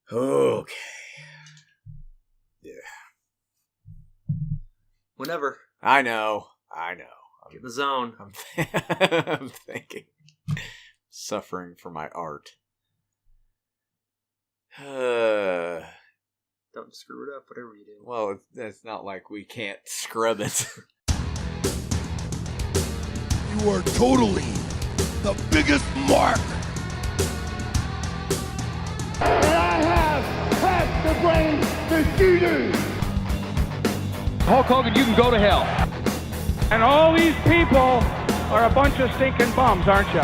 Okay. Yeah. Whenever. I know. Get in the zone. I'm thinking. Suffering for my art. Don't screw it up, whatever you do. Well, it's not like we can't scrub it. You are totally the biggest mark. And I have half the brains that you do. Hulk Hogan, you can go to hell. And all these people are a bunch of stinking bums, aren't you?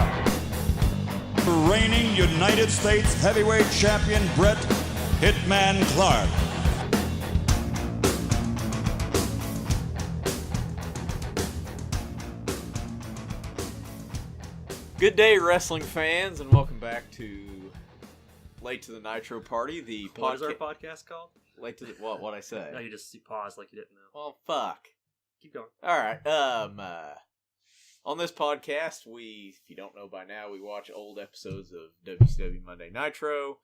Reigning United States heavyweight champion Bret Hitman Clark. Good day, wrestling fans, and welcome back to Late to the Nitro Party, the podcast. What is our podcast called? Late to the what I say? No, you just paused like you didn't know. Well, fuck. Keep going. All right. On this podcast, if you don't know by now, we watch old episodes of WCW Monday Nitro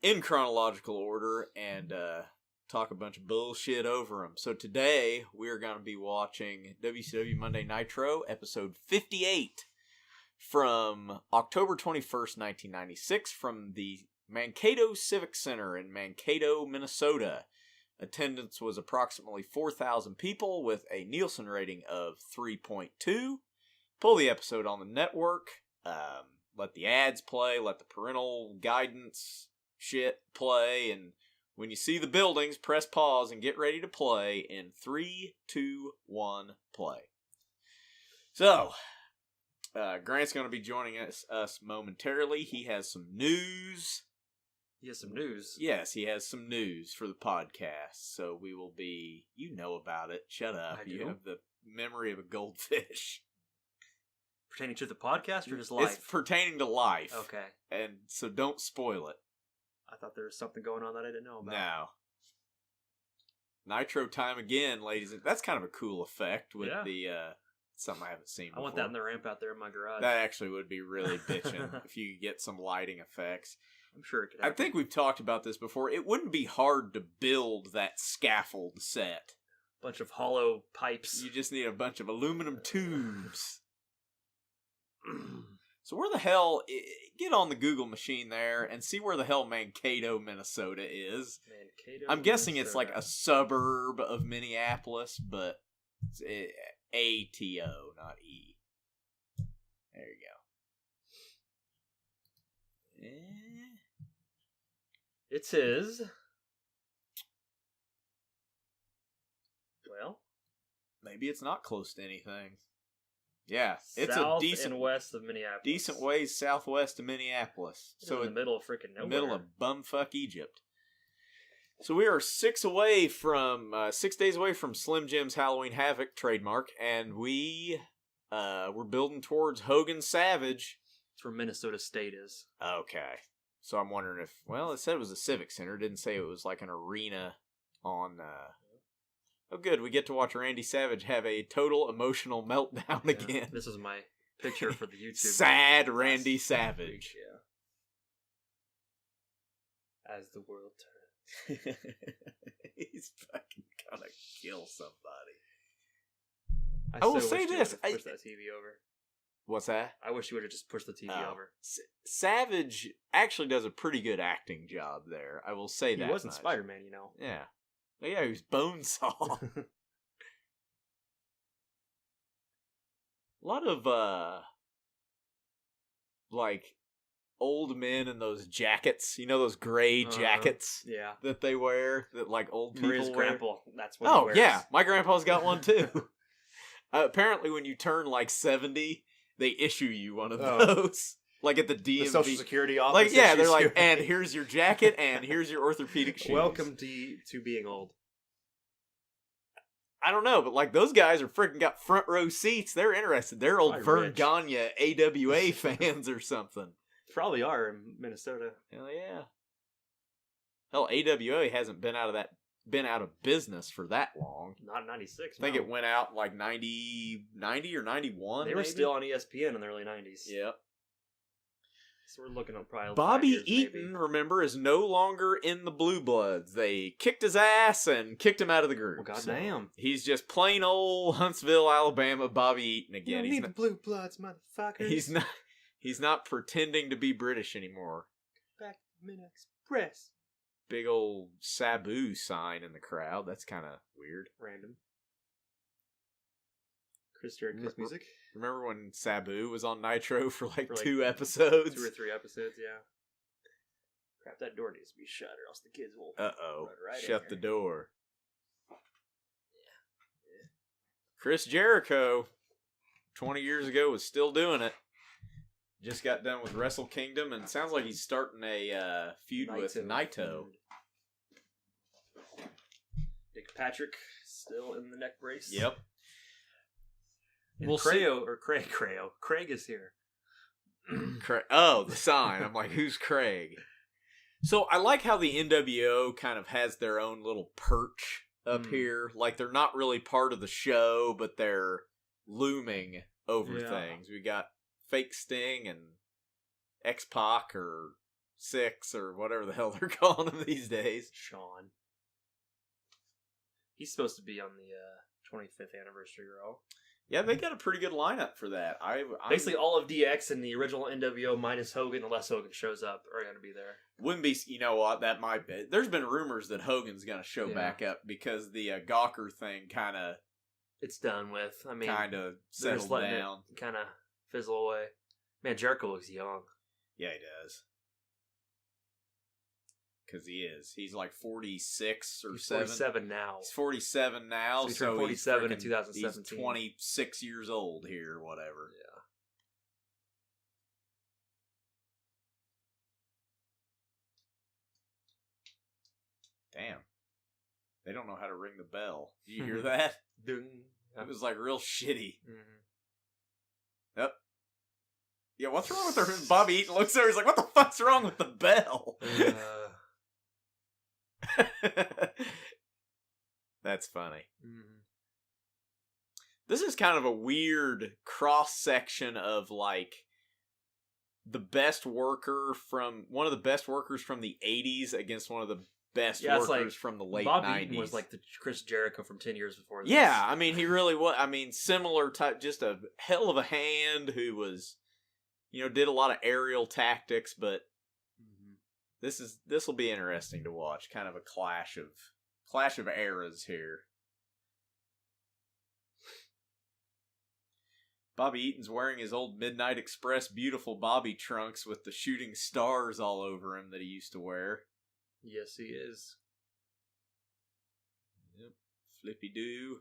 in chronological order and talk a bunch of bullshit over them. So today, we're going to be watching WCW Monday Nitro, episode 58, from October 21st, 1996, from the Mankato Civic Center in Mankato, Minnesota. Attendance was approximately 4,000 people with a Nielsen rating of 3.2. Pull the episode on the network. Let the ads play. Let the parental guidance shit play. And when you see the buildings, press pause and get ready to play in 3, 2, 1, play. So, Grant's going to be joining us momentarily. He has some news. He has some news. Yes, he has some news for the podcast. So we will be... You know about it. Shut up. You have the memory of a goldfish. Pertaining to the podcast or his life? It's pertaining to life. Okay. And so don't spoil it. I thought there was something going on that I didn't know about. No. Nitro time again, ladies. That's kind of a cool effect with the... something I haven't seen before. I want that in the ramp out there in my garage. That actually would be really bitching if you could get some lighting effects. I'm sure it could happen. I think we've talked about this before. It wouldn't be hard to build that scaffold set. Bunch of hollow pipes. You just need a bunch of aluminum tubes. So where the hell... Get on the Google machine there and see where the hell Mankato, Minnesota is. Mankato, I'm guessing Minnesota. it's like a suburb of Minneapolis, but it's A-T-O, not E. There you go. It is. Well, maybe it's not close to anything. Yeah, it's south a decent and west of Minneapolis. Decent ways southwest of Minneapolis. So in the middle of freaking nowhere. Middle of bumfuck Egypt. So we are 6 days away from Slim Jim's Halloween Havoc trademark, and we're building towards Hogan Savage. That's where Minnesota State is. Okay. So I'm wondering if, it said it was a civic center. It didn't say it was like an arena on, Oh good, we get to watch Randy Savage have a total emotional meltdown again. This is my picture for the YouTube. Sad Randy Savage. Yeah. As the world turns. He's fucking gonna kill somebody. I will say this. Push that TV over. What's that? I wish you would have just pushed the TV over. Savage actually does a pretty good acting job there. I will say that. He wasn't Spider-Man, you know. Yeah. Yeah, he was Bonesaw. A lot of, old men in those jackets. You know those gray jackets? Yeah. That they wear? That, old people Maria's wear? grandpa, that's what he wears. Yeah. My grandpa's got one, too. Apparently, when you turn, 70, they issue you one of those. At the DMV. The Social Security office. They're like, and here's your jacket, and here's your orthopedic shoes. Welcome to being old. I don't know, but those guys are freaking got front row seats. They're interested. They're old Vern Gagne AWA fans or something. Probably are in Minnesota. Hell yeah. Hell, AWA hasn't been out of business for that long. Not 96. I think it went out 90 or 91. They were still on ESPN in the early 90s. Yep. So we're looking at probably Bobby 5 years, Eaton, maybe. remember, is no longer in the Blue Bloods. They kicked his ass and kicked him out of the group. Well, goddamn. He's just plain old Huntsville, Alabama Bobby Eaton again. You don't need the Blue Bloods, motherfuckers. He's not pretending to be British anymore. Back to the Mid Express. Big old Sabu sign in the crowd. That's kind of weird. Random. Chris Jericho's music. Remember when Sabu was on Nitro for like 2 episodes? 2 or 3 episodes, yeah. Crap, that door needs to be shut or else the kids will Uh-oh. run right Shut in the here. door. Chris Jericho, 20 years ago, was still doing it. Just got done with Wrestle Kingdom, and sounds like he's starting a feud with Naito. Nick Patrick still in the neck brace. Yep. And We'll Craig is here. Oh, the sign. I'm like, who's Craig? So I like how the NWO kind of has their own little perch up here. Like, they're not really part of the show, but they're looming over things. We got Fake Sting and X-Pac or Six or whatever the hell they're calling him these days. Sean. He's supposed to be on the 25th anniversary Raw. Yeah, they got a pretty good lineup for that. Basically, all of DX and the original NWO minus Hogan, unless Hogan shows up, are going to be there. Wouldn't be, you know what, that might be. There's been rumors that Hogan's going to show back up because the Gawker thing kind of... It's done with. I mean, kind of settled down. Kind of fizzle away. Man, Jericho looks young. Yeah, he does. Because he is. He's like 46 or He's 7. 47 now. He's 47 now. So he turned 47 in freaking- 2017. He's 26 years old here or whatever. Yeah. Damn. They don't know how to ring the bell. Do you hear that? Ding. It was like real shitty. Mm-hmm. Yep. Yeah, what's wrong with her? Bobby Eaton looks at her. He's like, what the fuck's wrong with the bell? That's funny. Mm-hmm. This is kind of a weird cross section of like the best worker from one of the best workers from the 80s against one of the best workers like from the late Bob 90s. Eaton was like the Chris Jericho from 10 years before this. Yeah, I mean, he really was. I mean, similar type, just a hell of a hand who was, you know, did a lot of aerial tactics, but this will be interesting to watch. Kind of a clash of eras here. Bobby Eaton's wearing his old Midnight Express beautiful Bobby trunks with the shooting stars all over him that he used to wear. Yes, he is. Yep. Flippy doo.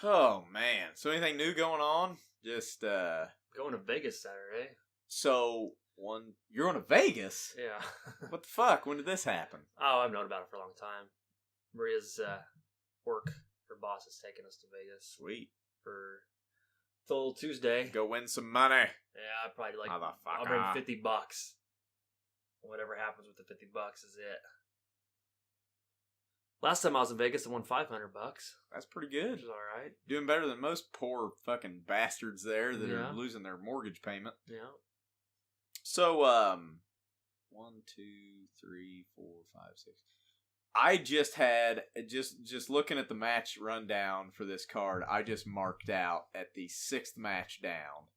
Oh man. So anything new going on? Just Going to Vegas Saturday. so you're going to Vegas? Yeah. What the fuck? When did this happen? Oh, I've known about it for a long time. Maria's work, her boss is taking us to Vegas Sweet. for till Tuesday. Go win some money. Yeah, I'd probably I'll bring Motherfucker. $50. Whatever happens with the $50 is it. Last time I was in Vegas, I won $500. That's pretty good. Which is all right. Doing better than most poor fucking bastards there that Yeah. are losing their mortgage payment. Yeah. So, 1, 2, 3, 4, 5, 6. I just had just looking at the match rundown for this card. I just marked out at the 6th match down.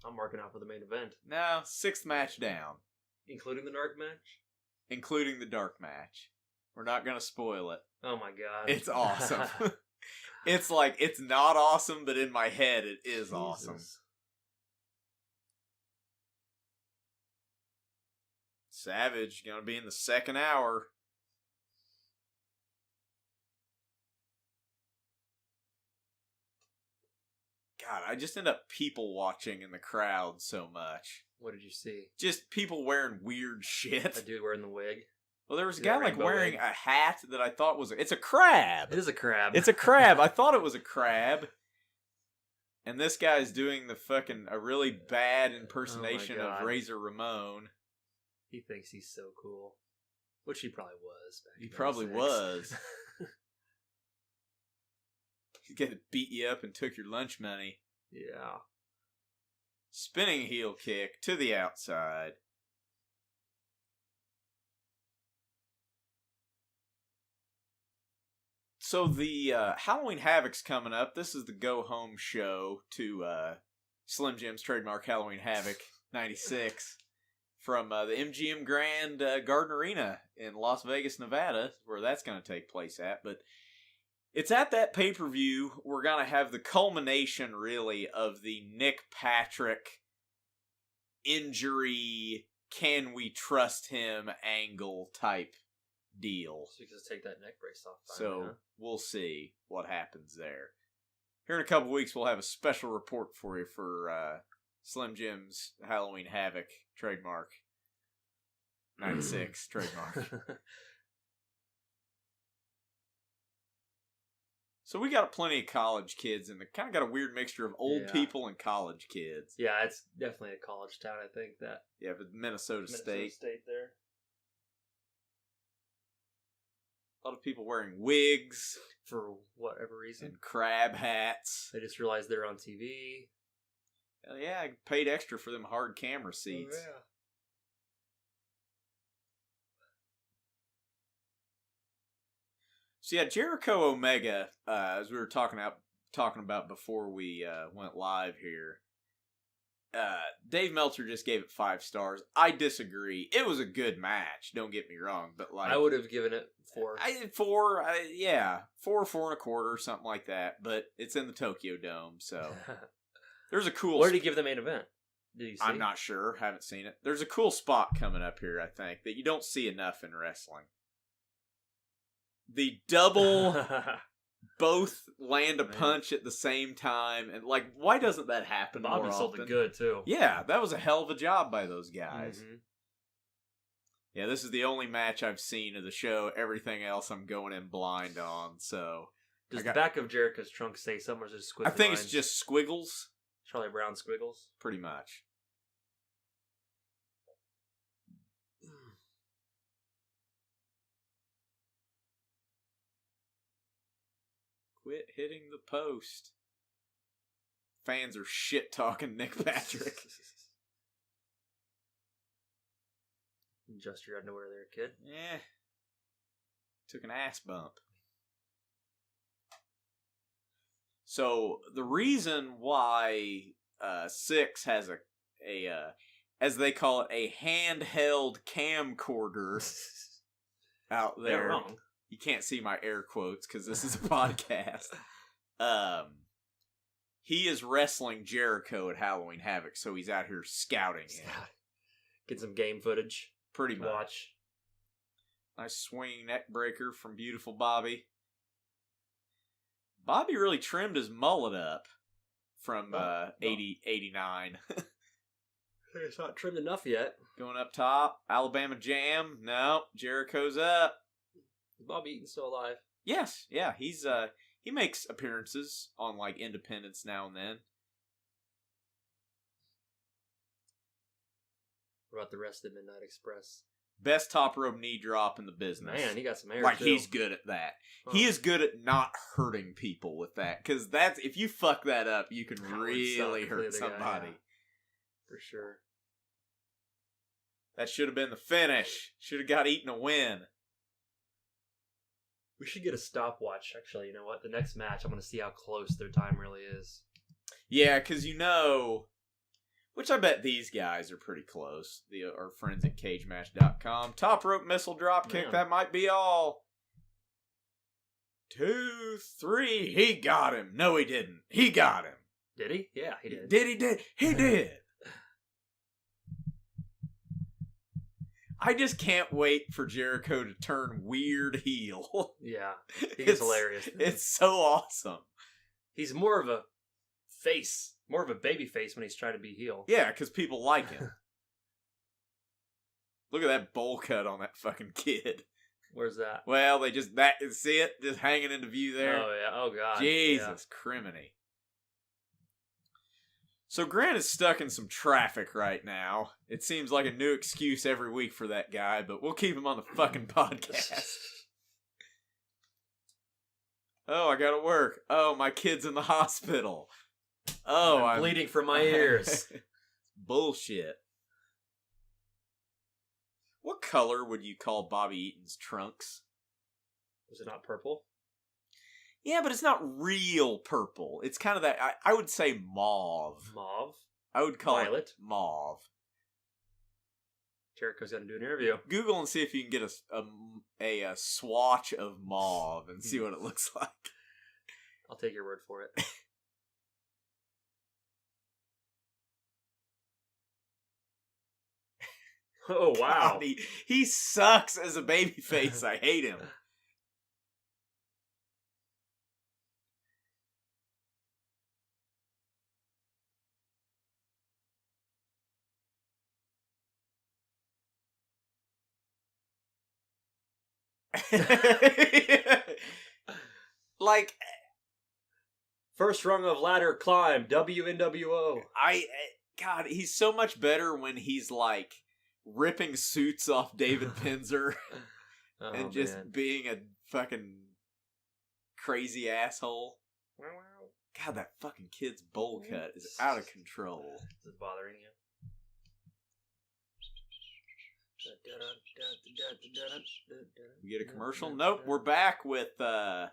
I'm marking out for the main event, No, 6th match down, including the dark match. including the dark match. We're not gonna spoil it. Oh my god, It's awesome. It's like it's not awesome, but in my head, it is awesome. Jesus. Savage gonna be in the 2nd hour. God, I just end up people watching in the crowd so much. What did you see? Just people wearing weird shit. A dude wearing the wig. Well, there was a Is that guy like rainbow wearing wig? a hat that I thought was it's a crab. It is a crab. It's a crab. I thought it was a crab. And this guy's doing a really bad impersonation God. of Razor Ramon. He thinks he's so cool, which he probably was. Back He in probably 06. was. He's going to beat you up and took your lunch money. Yeah. Spinning heel kick to the outside. So the Halloween Havoc's coming up. This is the go-home show to Slim Jim's trademark Halloween Havoc 96 from the MGM Grand Garden Arena in Las Vegas, Nevada, where that's going to take place at. But it's at that pay-per-view we're going to have the culmination, really, of the Nick Patrick injury, can we trust him angle type deal. So you can just take that neck brace off. So huh? we'll see what happens there. Here in a couple weeks, we'll have a special report for you for Slim Jim's Halloween Havoc trademark. 96 trademark. So we got plenty of college kids, and kind of got a weird mixture of old people and college kids. Yeah, it's definitely a college town, I think. That. Yeah, but Minnesota State. State there. A lot of people wearing wigs. For whatever reason. And crab hats. They just realized they're on TV. Hell yeah, I paid extra for them hard camera seats. Oh, yeah. So yeah, Jericho Omega, as we were talking about before we went live here, Dave Meltzer just gave it 5 stars. I disagree. It was a good match. Don't get me wrong, but like I would have given it 4. 4, 4.25, something like that. But it's in the Tokyo Dome, so there's a cool. What did he give the main event? Did you see? I'm not sure. Haven't seen it. There's a cool spot coming up here, I think, that you don't see enough in wrestling. The double, both land a punch at the same time, and like, why doesn't that happen more Bobby sold often? it good too. Yeah, that was a hell of a job by those guys. Mm-hmm. Yeah, this is the only match I've seen of the show. Everything else I'm going in blind on. So, does the back of Jericho's trunk say something, or is it just squiggly I think lines? it's just squiggles. Charlie Brown squiggles, pretty much. Quit hitting the post. Fans are shit talking Nick Patrick. Just your underwear there, kid. Yeah. Took an ass bump. So the reason why 6 has a as they call it, a handheld camcorder out there. They're wrong. You can't see my air quotes because this is a podcast. He is wrestling Jericho at Halloween Havoc, so he's out here scouting him. Get some game footage. Pretty much. Watch. Nice swinging neck breaker from beautiful Bobby. Bobby really trimmed his mullet up from 89. It's not trimmed enough yet. Going up top, Alabama Jam. No, Jericho's up. Is Bobby Eaton still alive? Yes, yeah, he's he makes appearances on like Independence now and then. What about the rest of the Midnight Express? Best top rope knee drop in the business. Man, he got some hair. Like too. he's good at that. Huh. He is good at not hurting people with that, because that's if you fuck that up, you can really hurt somebody. Guy, yeah. For sure. That should have been the finish. Should have got Eaton a win. We should get a stopwatch, actually. You know what? The next match, I'm going to see how close their time really is. Yeah, because which I bet these guys are pretty close. Our friends at CageMatch.com. Top rope missile drop kick. That might be all. 2, 3. He got him. No, he didn't. He got him. Did he? Yeah, he did. He did. I just can't wait for Jericho to turn weird heel. Yeah, he's hilarious. It's so awesome. He's more of a face, more of a baby face when he's trying to be heel. Yeah, because people like him. Look at that bowl cut on that fucking kid. Where's that? Well, see it? Just hanging into view there. Oh, yeah. Oh, God. Jesus, criminy. So Grant is stuck in some traffic right now. It seems like a new excuse every week for that guy, but we'll keep him on the fucking podcast. Oh, I gotta work. Oh, my kid's in the hospital. Oh, I'm bleeding from my ears. Bullshit. What color would you call Bobby Eaton's trunks? Was it not purple? Yeah, but it's not real purple. It's kind of that, I would say mauve. Mauve? I would call Violet? it mauve. Jericho's going to do an interview. Google and see if you can get a swatch of mauve and see what it looks like. I'll take your word for it. Oh, wow. God, he sucks as a babyface. I hate him. Like, first rung of ladder climb, WNWO. God, he's so much better when he's like ripping suits off David Pinzer and just being a fucking crazy asshole. God, that fucking kid's bowl cut is out of control. Is it bothering you? We get a commercial? Nope, we're back with a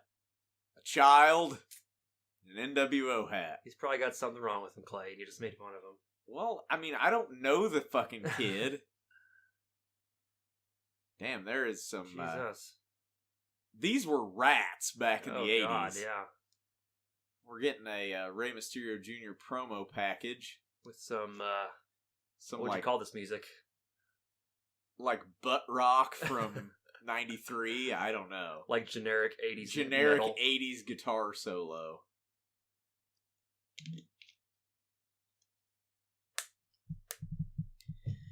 child in an NWO hat. He's probably got something wrong with him, Clay, and you just made fun of him. Well, I mean, I don't know the fucking kid. Damn, there is some... Jesus. These were rats back in the 80s. God, yeah. We're getting a Rey Mysterio Jr. promo package. With some what would like, you call this music? Like butt rock from 93? I don't know. Like generic 80s Generic metal. 80s guitar solo.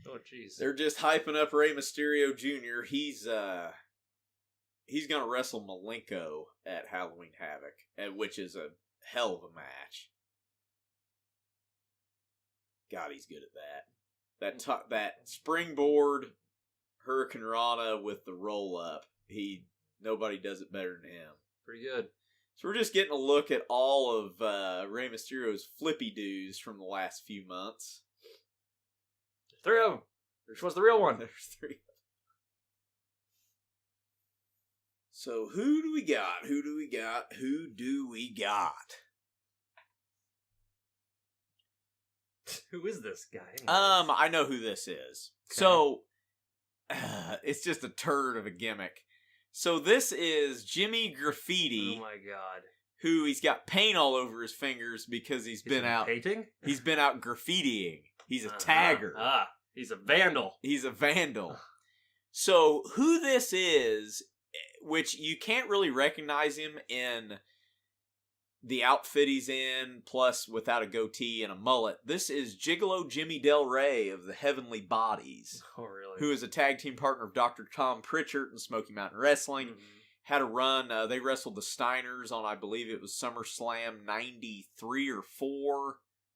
Oh, jeez. They're just hyping up Rey Mysterio Jr. He's gonna wrestle Malenko at Halloween Havoc, which is a hell of a match. God, he's good at that. That springboard Hurricane Rana with the roll up. Nobody does it better than him. Pretty good. So we're just getting a look at all of Rey Mysterio's flippy doos from the last few months. 3 of them. Which was the real one? There's 3. So who do we got? Who do we got? Who do we got? Who is this guy? I know who this is. Okay. So it's just a turd of a gimmick. So this is Jimmy Graffiti. Oh my god. Who he's got paint all over his fingers because he's been out painting? He's been out graffitiing. He's a tagger. He's a vandal. He's a vandal. So who this is, which you can't really recognize him in the outfit he's in, plus without a goatee and a mullet. This is Gigolo Jimmy Del Rey of the Heavenly Bodies. Oh, really? Who is a tag team partner of Dr. Tom Pritchard in Smoky Mountain Wrestling. Mm-hmm. Had a run. They wrestled the Steiners on, I believe it was SummerSlam 93 or 4.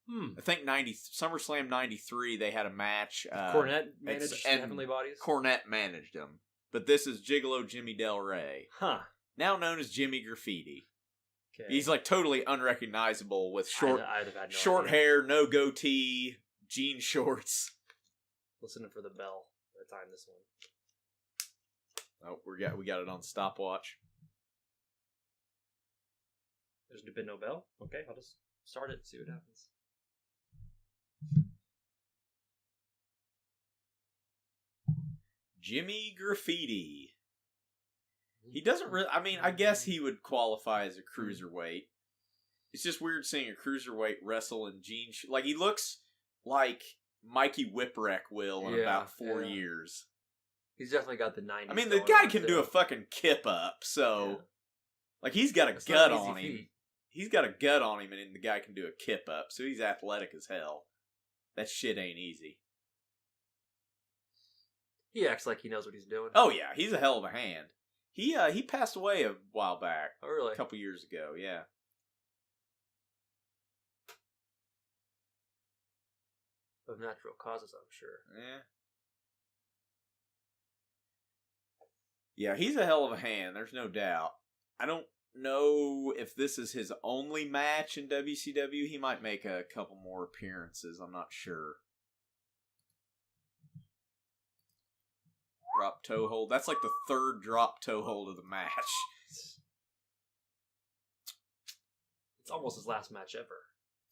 I think SummerSlam 93, they had a match. Cornette managed the Heavenly Bodies? Cornette managed them. But this is Gigolo Jimmy Del Rey. Huh. Now known as Jimmy Graffiti. Okay. He's like totally unrecognizable with I'd have had no short idea. hair, no goatee, jean shorts. Listening for the bell by the time this one. Oh, we got it on stopwatch. There's been no bell? Okay, I'll just start it and see what happens. Jimmy Graffiti. He doesn't really... I mean, I guess he would qualify as a cruiserweight. It's just weird seeing a cruiserweight wrestle in jean... Like, he looks like Mikey Whipwreck will in about 4 years. He's definitely got the 90s. I mean, the guy can do a fucking kip up, so... Yeah. Like, he's got a gut on him. He's got a gut on him, and the guy can do a kip up, so he's athletic as hell. That shit ain't easy. He acts like he knows what he's doing. Oh, yeah. He's a hell of a hand. He passed away a while back. Oh, really? A couple years ago, yeah. Of natural causes, I'm sure. Yeah. Yeah, he's a hell of a hand. There's no doubt. I don't know if this is his only match in WCW. He might make a couple more appearances. I'm not sure. Drop toe hold. That's like the third drop toe hold of the match. It's almost his last match ever.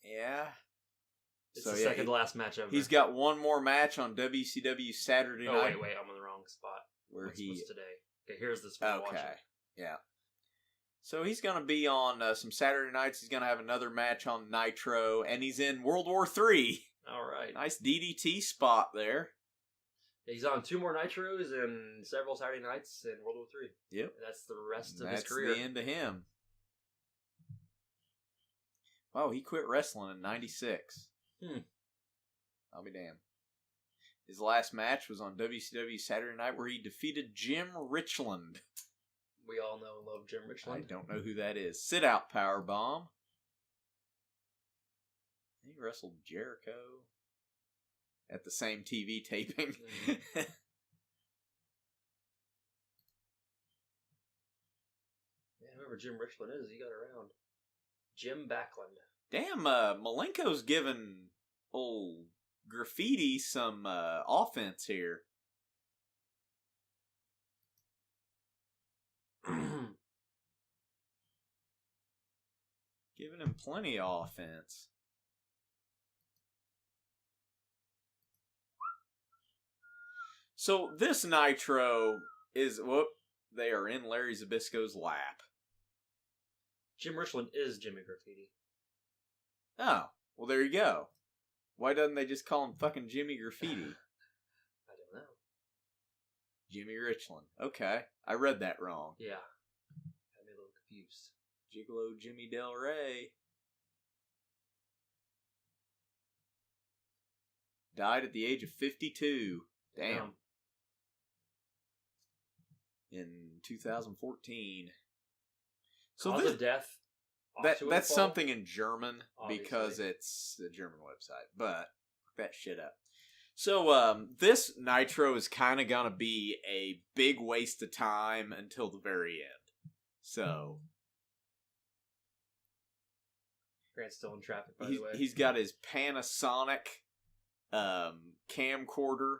Yeah. It's the second to last match ever. He's got one more match on WCW Saturday night. Oh, wait, I'm in the wrong spot. What's today? Okay, here's this one. Okay, yeah. So he's going to be on some Saturday nights. He's going to have another match on Nitro, and he's in World War III. All right. Nice DDT spot there. He's on 2 more Nitros and several Saturday nights in World War III. Yep. That's the rest of his That's career. the end of him. Wow, he quit wrestling in 96. I'll be damned. His last match was on WCW Saturday Night where he defeated Jim Richland. We all know and love Jim Richland. I don't know who that is. Sit out powerbomb. He wrestled Jericho at the same TV taping. Man, whoever Jim Richland is, he got around. Jim Backlund. Damn, Malenko's giving old Graffiti some offense here. Giving him plenty of offense. So this Nitro is, they are in Larry Zbyszko's lap. Jim Richland is Jimmy Graffiti. Oh, well there you go. Why doesn't they just call him fucking Jimmy Graffiti? I don't know. Jimmy Richland. Okay, I read that wrong. Yeah. Got me a little confused. Gigolo Jimmy Del Rey. Died at the age of 52. Damn. In 2014. So Cause of death. That's something in German, obviously, because it's the German website. But look that shit up. So this Nitro is kind of gonna be a big waste of time until the very end. So Grant's still in traffic, by the way. He's got his Panasonic camcorder.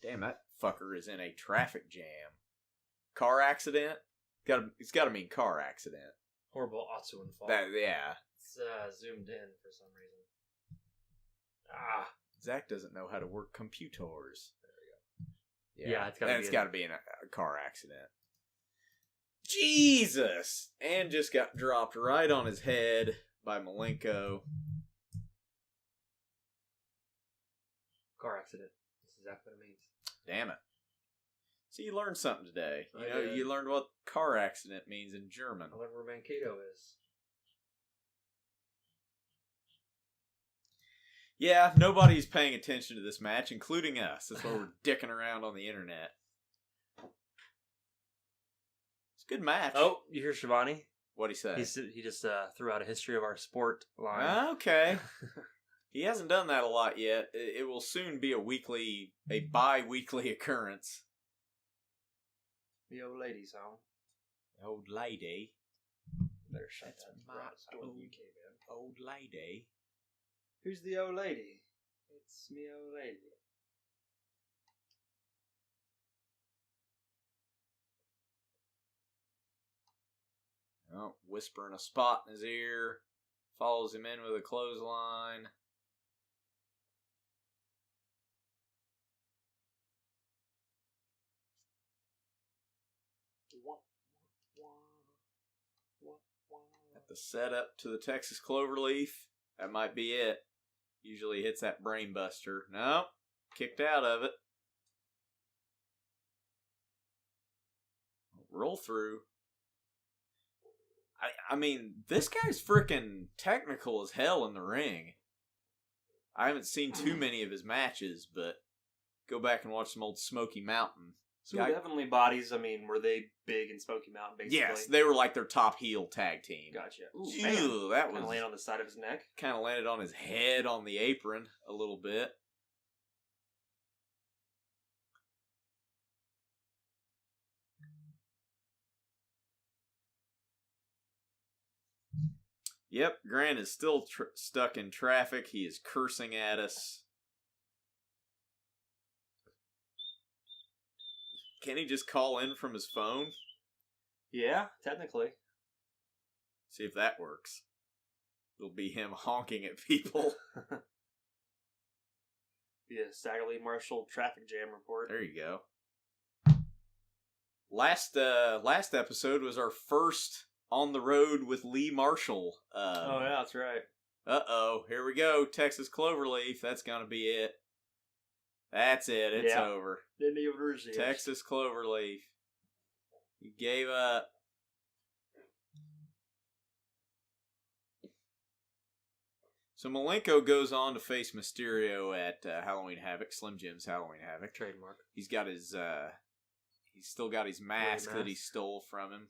Damn, that fucker is in a traffic jam. Car accident? It's got to mean car accident. Horrible Otsuan fall. Yeah. It's zoomed in for some reason. Zach doesn't know how to work computers. There we go. Yeah, it's got to be in a car accident. Jesus! And just got dropped right on his head by Malenko. Car accident. That's exactly what it means. Damn it. So you learned something today. I You learned what car accident means in German. I learned where Mankato is. Yeah, nobody's paying attention to this match, including us. That's why we're dicking around on the internet. It's a good match. Oh, you hear Shivani? What'd he say? He just threw out a history of our sport line. Okay. He hasn't done that a lot yet. It will soon be a bi-weekly occurrence. The old lady song. Old lady. Better shut That's that my door old, you came in. old lady. Who's the old lady? It's me, old lady. Oh, whispering a spot in his ear. Follows him in with a clothesline. At the setup to the Texas Cloverleaf. That might be it. Usually hits that brain buster. No, kicked out of it. Roll through. I mean, this guy's freaking technical as hell in the ring. I haven't seen too many of his matches, but go back and watch some old Smoky Mountain. So the Heavenly Bodies, I mean, were they big in Smoky Mountain, basically? Yes, they were like their top heel tag team. Gotcha. Ooh, Ew, that kind of was laying on the side of his neck. kind of landed on his head on the apron a little bit. Yep, Grant is still stuck in traffic. He is cursing at us. Can he just call in from his phone? Yeah, technically. See if that works. It'll be him honking at people. Be a Staggerly Marshall traffic jam report. There you go. Last episode was our first on the road with Lee Marshall. Oh yeah, that's right. Here we go. Texas Cloverleaf. That's gonna be it. That's it. It's over. Didn't even receive Texas Cloverleaf. He gave up. So Malenko goes on to face Mysterio at Halloween Havoc, Slim Jim's Halloween Havoc. Trademark. He's got his, he's still got his mask that he stole from him.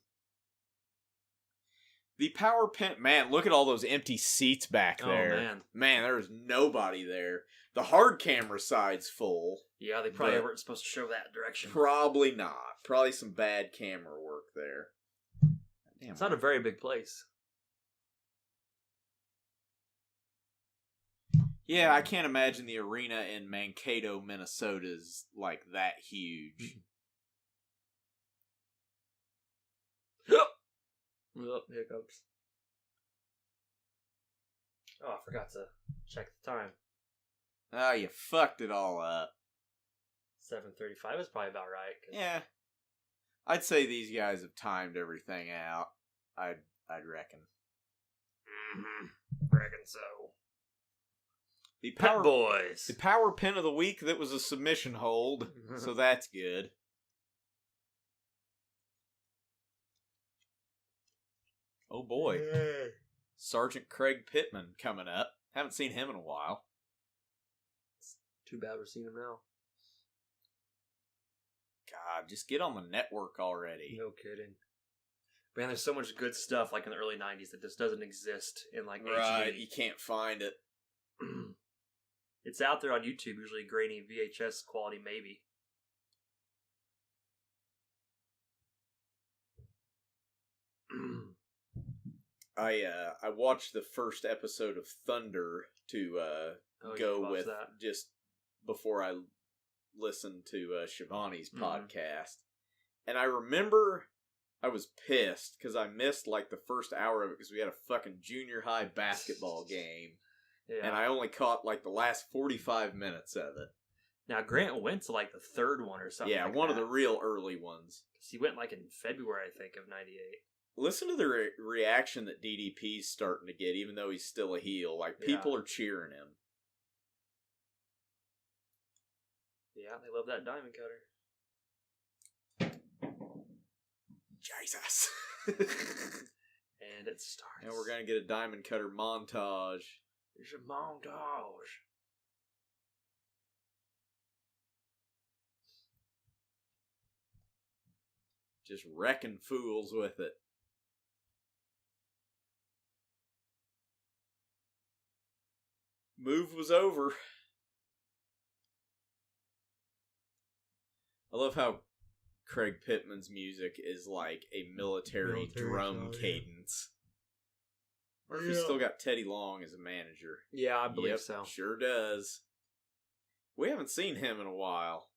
The power pin, man, look at all those empty seats back there. Oh, man. Man, there's nobody there. The hard camera side's full. Yeah, they probably weren't supposed to show that direction. Probably not. Probably some bad camera work there. Damn, it's not a very big place. Yeah, I can't imagine the arena in Mankato, Minnesota is like that huge. Hiccups. Oh, I forgot to check the time. Oh, you fucked it all up. 7:35 is probably about right. Yeah. I'd say these guys have timed everything out. I'd reckon. Reckon so. The Pet Boys. The power pin of the week that was a submission hold, so that's good. Oh boy. Sergeant Craig Pittman coming up. Haven't seen him in a while. It's too bad we're seeing him now. God, just get on the network already. No kidding. Man, there's so much good stuff like in the early 90s that just doesn't exist in like Right, HD. you can't find it. It's out there on YouTube, usually grainy VHS quality maybe. I watched the first episode of Thunder to go with that just before I listened to Shivani's podcast, and I remember I was pissed because I missed like the first hour of it because we had a fucking junior high basketball game, and I only caught like the last 45 minutes of it. Now Grant went to like the third one or something. Yeah, like one that. of the real early ones. He went like in February, I think, of '98. Listen to the reaction that DDP's starting to get, even though he's still a heel. Like, people are cheering him. Yeah, they love that diamond cutter. Jesus. And it starts. And we're going to get a diamond cutter montage. There's a montage. Just wrecking fools with it. Move was over. I love how Craig Pittman's music is like a military drum cadence. Or if he's still got Teddy Long as a manager. Yeah, I believe so. Sure does. We haven't seen him in a while.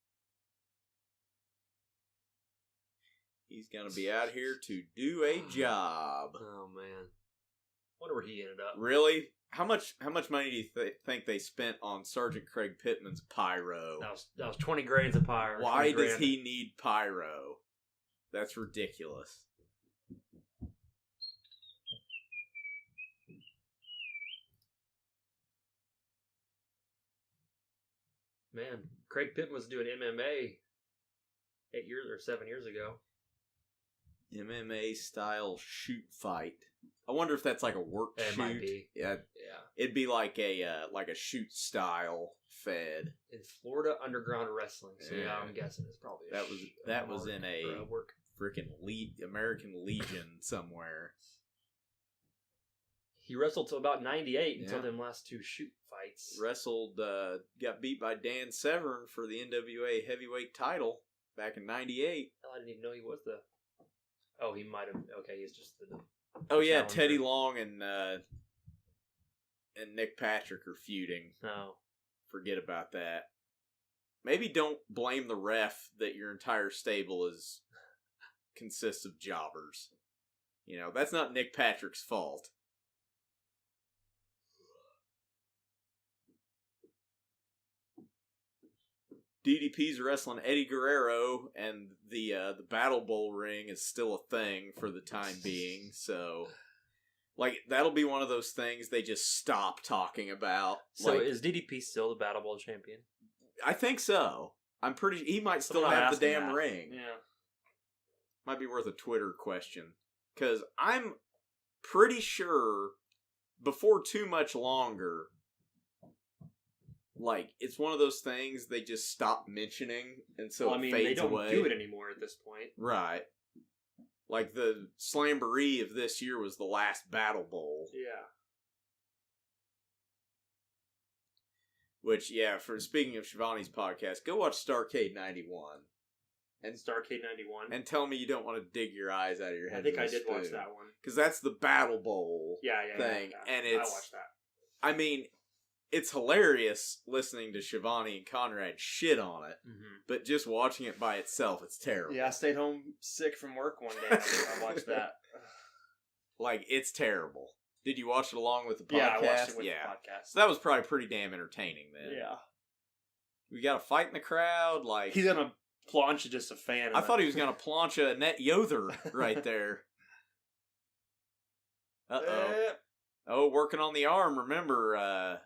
He's gonna be out here to do a job. Oh man, wonder where he ended up. Really? How much money do you think they spent on Sergeant Craig Pittman's pyro? That was 20 grains of pyro. Why does he need pyro? That's ridiculous. Man, Craig Pittman was doing MMA 8 years or 7 years ago. MMA style shoot fight. I wonder if that's like a work shoot. It might be. Yeah. It'd be like a shoot style fed. In Florida Underground Wrestling. So yeah, I'm guessing it's probably that was in a freaking American Legion somewhere. He wrestled till about 98 until them last two shoot fights. Wrestled, got beat by Dan Severn for the NWA heavyweight title back in 98. Hell, I didn't even know he was the... Oh, he might have... Okay, he's just the Oh yeah, Challenger. Teddy Long and Nick Patrick are feuding. No. Forget about that. Maybe don't blame the ref that your entire stable consists of jobbers. You know, that's not Nick Patrick's fault. DDP's wrestling Eddie Guerrero, and the Battle Bowl ring is still a thing for the time being. So, like, that'll be one of those things they just stop talking about. So like, is DDP still the Battle Bowl champion? I think so. I'm pretty. He might still Someone have the asked me damn that. ring. Yeah. Might be worth a Twitter question, because I'm pretty sure before too much longer, like, it's one of those things they just stop mentioning, and so it fades they don't away. do it anymore at this point. Right. Like, the Slamboree of this year was the last Battle Bowl. Yeah. Which, yeah, for speaking of Shivani's podcast, go watch Starrcade 91. And Starrcade 91. And tell me you don't want to dig your eyes out of your head. I think with I a did watch spoon. that one. Because that's the Battle Bowl thing. Yeah. And it's, I watched that. I mean, it's hilarious listening to Shivani and Conrad shit on it. Mm-hmm. But just watching it by itself, it's terrible. Yeah, I stayed home sick from work one day. I watched that. Like, it's terrible. Did you watch it along with the podcast? Yeah, I watched it with the podcast. So that was probably pretty damn entertaining then. Yeah. We got a fight in the crowd. Like, He's gonna plancha just a fan. I thought he was going to plancha a net Yother right there. Uh-oh. Oh, working on the arm. Remember,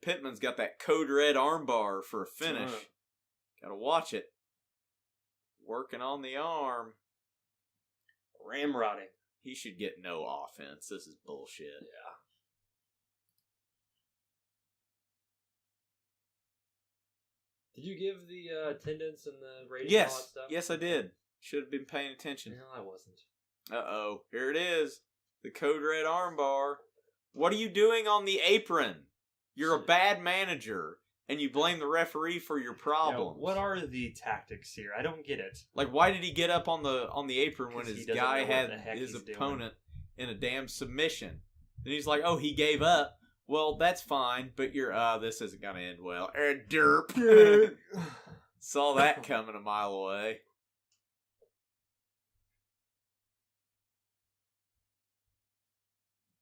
Pittman's got that code red armbar for a finish. Gotta watch it. Working on the arm. Ramrodding. He should get no offense. This is bullshit. Yeah. Did you give the attendance and the rating and all that Yes. stuff? Yes, I did. Should have been paying attention. No, I wasn't. Uh-oh. Here it is. The code red armbar. What are you doing on the apron? You're a bad manager, and you blame the referee for your problems. Yeah, what are the tactics here? I don't get it. Like, why did he get up on the apron when 'Cause he his doesn't guy know what had the heck his he's doing. opponent in a damn submission? And he's like, oh, he gave up. Well, that's fine, but this isn't going to end well. Derp. Saw that coming a mile away.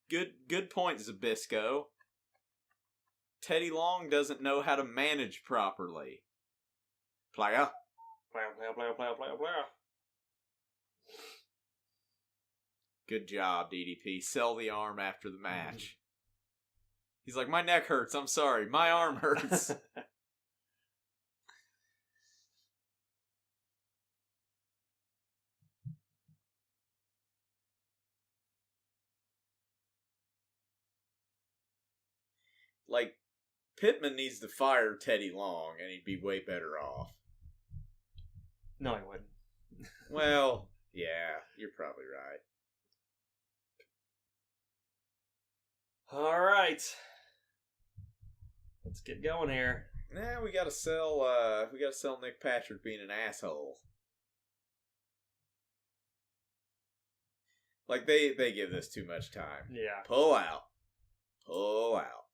Good point, Zabisco. Teddy Long doesn't know how to manage properly. Player. Player. Good job, DDP. Sell the arm after the match. He's like, my neck hurts. I'm sorry. My arm hurts. Like, Pittman needs to fire Teddy Long, and he'd be way better off. No, I wouldn't. Well, yeah, you're probably right. All right. Let's get going here. Nah, we gotta sell Nick Patrick being an asshole. Like, they give this too much time. Yeah. Pull out.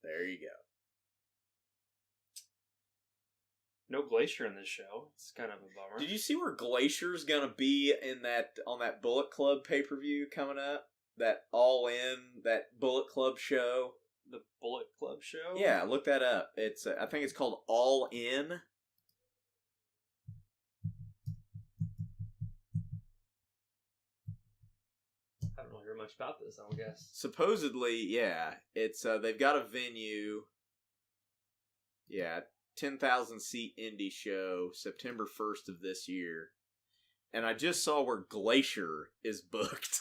There you go. No Glacier in this show. It's kind of a bummer. Did you see where Glacier's gonna be on that Bullet Club pay-per-view coming up? That that Bullet Club show? The Bullet Club show? Yeah, look that up. It's I think it's called All In. I don't really hear much about this, I don't guess. Supposedly, yeah. It's they've got a venue. Yeah, 10,000 seat indie show, September 1st of this year. And I just saw where Glacier is booked.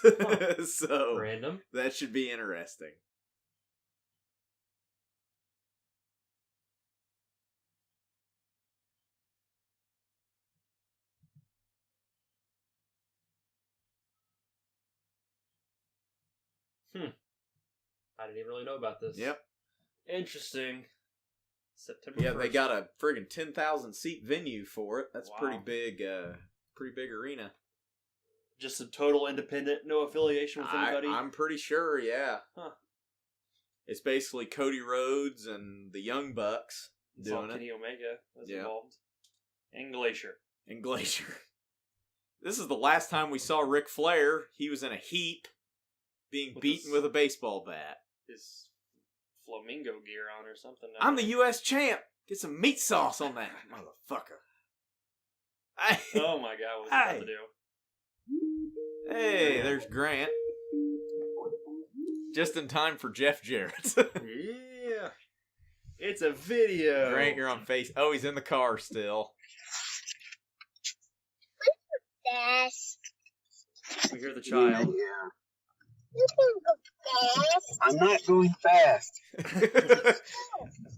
So Random. that should be interesting. I didn't even really know about this. Yep. Interesting. September Yeah, 1st. they got a friggin' 10,000 seat venue for it. That's Wow. pretty big arena. Just a total independent, no affiliation with anybody? I'm pretty sure, yeah. Huh. It's basically Cody Rhodes and the Young Bucks doing it. Kenny Omega was involved. And Glacier. This is the last time we saw Ric Flair. He was in a heap, being beaten with a baseball bat. His flamingo gear on or something. I'm the U.S. champ. Get some meat sauce on that, motherfucker. Oh my God, what's he about to do? Hey, there's Grant. Just in time for Jeff Jarrett. Yeah. It's a video. Grant, you're on face. Oh, he's in the car still. We hear the child. You can go fast. I'm not going fast.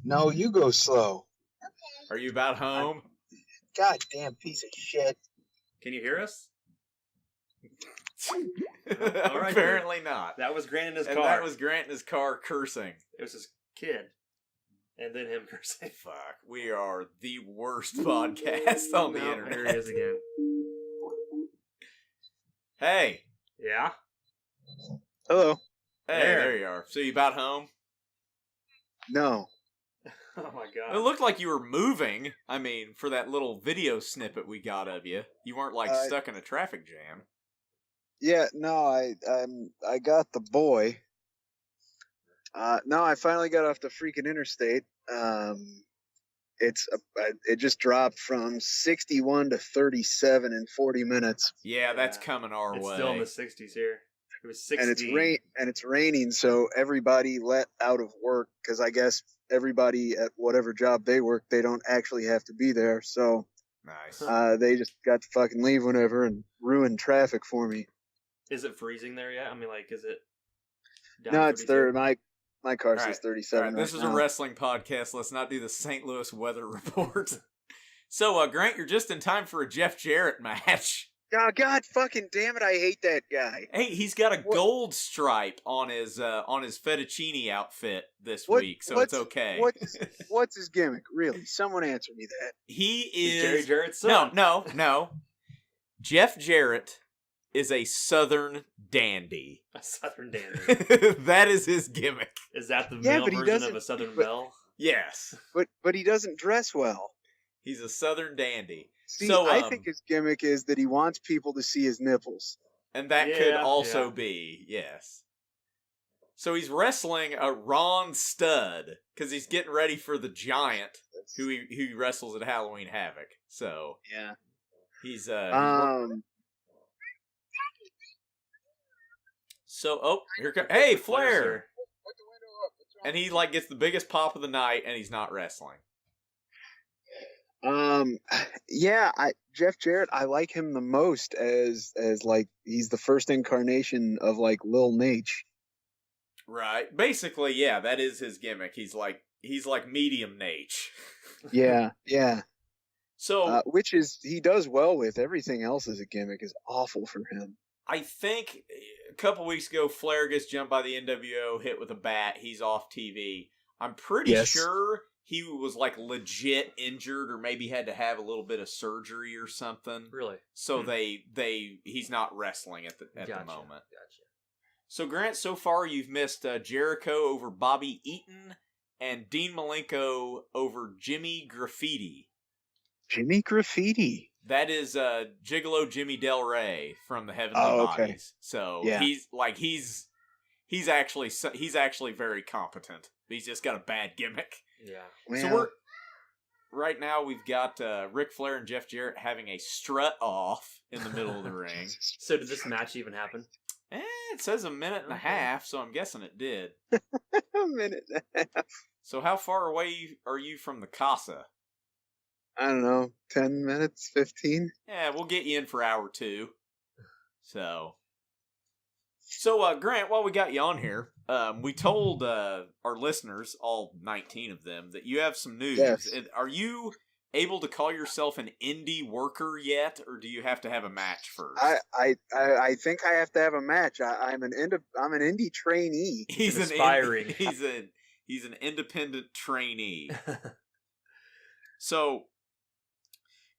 No, you go slow. Are you about home? Goddamn piece of shit. Can you hear us? All right, apparently not. That was Grant in his car. And that was Grant in his car cursing. It was his kid. And then him cursing. Fuck. We are the worst podcast on the internet. There he is again. Hey. Yeah? Hello. Hey, there you are. So you about home? No. Oh my God. It looked like you were moving. I mean, for that little video snippet we got of you. You weren't like stuck in a traffic jam. Yeah, no, I got the boy. No, I finally got off the freaking interstate. It just dropped from 61 to 37 in 40 minutes. Yeah, that's coming our way. It's still in the 60s here. It was 60. And it's raining, so everybody let out of work because I guess everybody at whatever job they work, they don't actually have to be there. So nice. They just got to fucking leave whenever and ruin traffic for me. Is it freezing there yet? I mean, like, is it? No, it's 30. My car says 37. Right, this is a wrestling podcast. Let's not do the St. Louis weather report. So, Grant, you're just in time for a Jeff Jarrett match. Oh, God fucking damn it! I hate that guy. Hey, he's got a gold stripe on his fettuccine outfit this week, so it's okay. What's his gimmick? Really? Someone answer me that. He is Jerry Jarrett's son. No. Jeff Jarrett is a Southern dandy. A Southern dandy. That is his gimmick. Is that the male version of a Southern belle? Yes. But he doesn't dress well. He's a Southern dandy. See, so I think his gimmick is that he wants people to see his nipples. And that could also be, yes. So he's wrestling a Ron Stud because he's getting ready for the Giant who he wrestles at Halloween Havoc. So yeah, he's So here comes Flair, and he like gets the biggest pop of the night, and he's not wrestling. Jeff Jarrett, I like him the most as like he's the first incarnation of like Lil Nate. Right. Basically, yeah, that is his gimmick. He's like medium Nate. Yeah. So which is he does well with. Everything else as a gimmick is awful for him. I think a couple weeks ago, Flair gets jumped by the NWO, hit with a bat. He's off TV. I'm pretty sure he was like legit injured, or maybe had to have a little bit of surgery or something. Really? So he's not wrestling at the moment. Gotcha. So Grant, so far you've missed Jericho over Bobby Eaton and Dean Malenko over Jimmy Graffiti. Jimmy Graffiti. That is Gigolo Jimmy Del Rey from the Heavenly Bodies. So he's actually very competent. He's just got a bad gimmick. Yeah. Well, So right now we've got Ric Flair and Jeff Jarrett having a strut off in the middle of the ring. So did this match even happen? It says a minute and a half, so I'm guessing it did. a minute and a half. So how far away are you from the Casa? I don't know, 10 minutes, 15? Yeah, we'll get you in for hour 2. So Grant, while we got you on here, we told our listeners, all 19 of them, that you have some news. Yes. Are you able to call yourself an indie worker yet, or do you have to have a match first? I think I have to have a match. I'm an indie trainee. He's an aspiring. He's an independent trainee. So,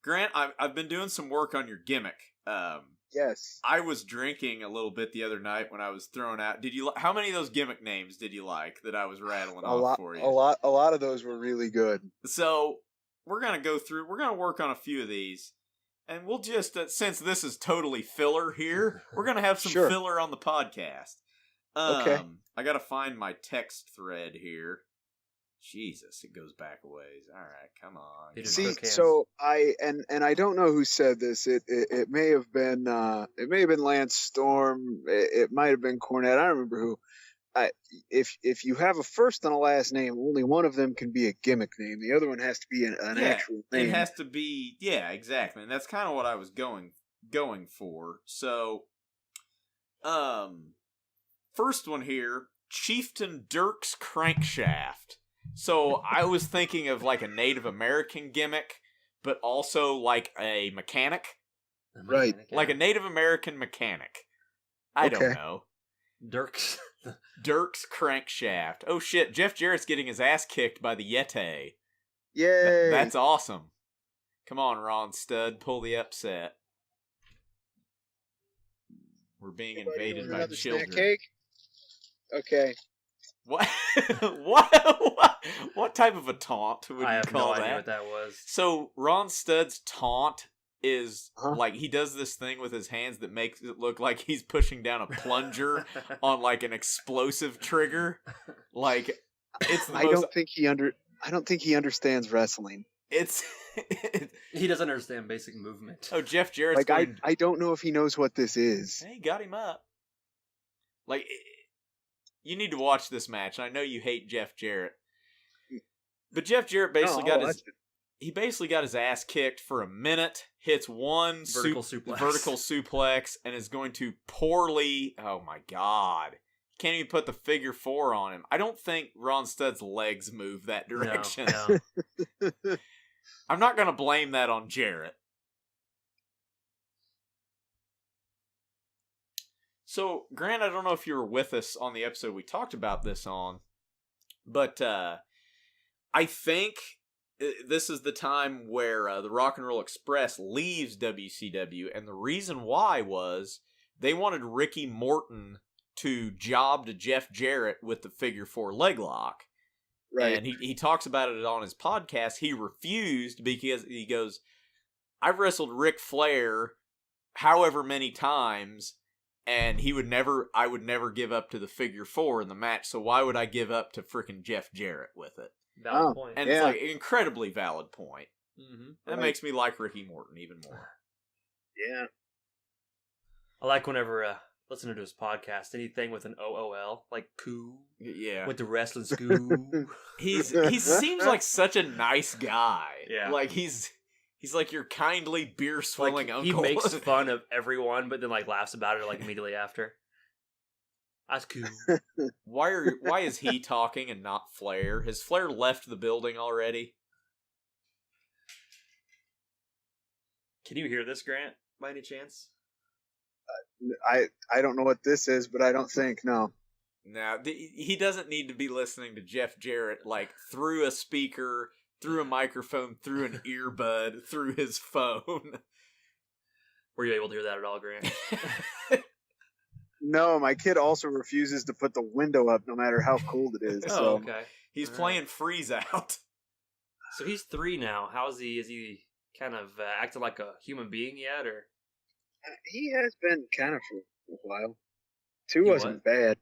Grant, I've been doing some work on your gimmick. Yes. I was drinking a little bit the other night when I was throwing out. How many of those gimmick names did you like that I was rattling off for you? A lot of those were really good. So we're gonna go through. We're gonna work on a few of these, and we'll just since this is totally filler here, we're gonna have some filler on the podcast. Okay. I gotta find my text thread here. Jesus, it goes back a ways. All right, come on. See, so I don't know who said this. It may have been Lance Storm. It might have been Cornette. I don't remember who. If you have a first and a last name, only one of them can be a gimmick name. The other one has to be an actual name. It has to be, exactly. And that's kind of what I was going for. So, first one here, Chieftain Dirk's Crankshaft. So I was thinking of like a Native American gimmick, but also like a mechanic. Right. Like a Native American mechanic. I don't know. Dirk's Crankshaft. Oh shit, Jeff Jarrett's getting his ass kicked by the Yeti. Yay! That's awesome. Come on, Ron Studd, pull the upset. We're being invaded by children. Snack cake? Okay. What? What type of a taunt would you call that? I have no idea what that was. So Ron Studd's taunt is like he does this thing with his hands that makes it look like he's pushing down a plunger on like an explosive trigger. Like it's the I don't think he understands wrestling. He doesn't understand basic movement. Oh, Jeff Jarrett's I don't know if he knows what this is. Hey, got him up. Like you need to watch this match. I know you hate Jeff Jarrett. But Jeff Jarrett basically got his ass kicked for a minute, hits one vertical suplex, and is going to poorly. Oh my god! Can't even put the figure 4 on him. I don't think Ron Studd's legs move that direction. No. I'm not going to blame that on Jarrett. So, Grant, I don't know if you were with us on the episode we talked about this on, but I think this is the time where the Rock and Roll Express leaves WCW, and the reason why was they wanted Ricky Morton to job to Jeff Jarrett with the figure 4 leg lock. Right. And he talks about it on his podcast. He refused because he goes, I've wrestled Ric Flair however many times, and I would never give up to the figure 4 in the match, so why would I give up to frickin' Jeff Jarrett with it? Valid point. And it's like an incredibly valid point. Mm-hmm. That makes me like Ricky Morton even more. Yeah. I like whenever listening to his podcast, anything with an OOL, like coo. Yeah. With the wrestling school. He seems like such a nice guy. Yeah. Like he's like your kindly beer swilling uncle. He makes fun of everyone, but then like laughs about it like immediately after. That's cool. Why is he talking and not Flair? Has Flair left the building already? Can you hear this, Grant, by any chance? I don't know what this is, but I don't think, no. No, he doesn't need to be listening to Jeff Jarrett like through a speaker, through a microphone, through an earbud, through his phone. Were you able to hear that at all, Grant? No, my kid also refuses to put the window up no matter how cold it is. Oh, okay. He's playing freeze out. So he's 3 now. How is he? Is he kind of acting like a human being yet, or? He has been kind of for a while. 2 wasn't bad.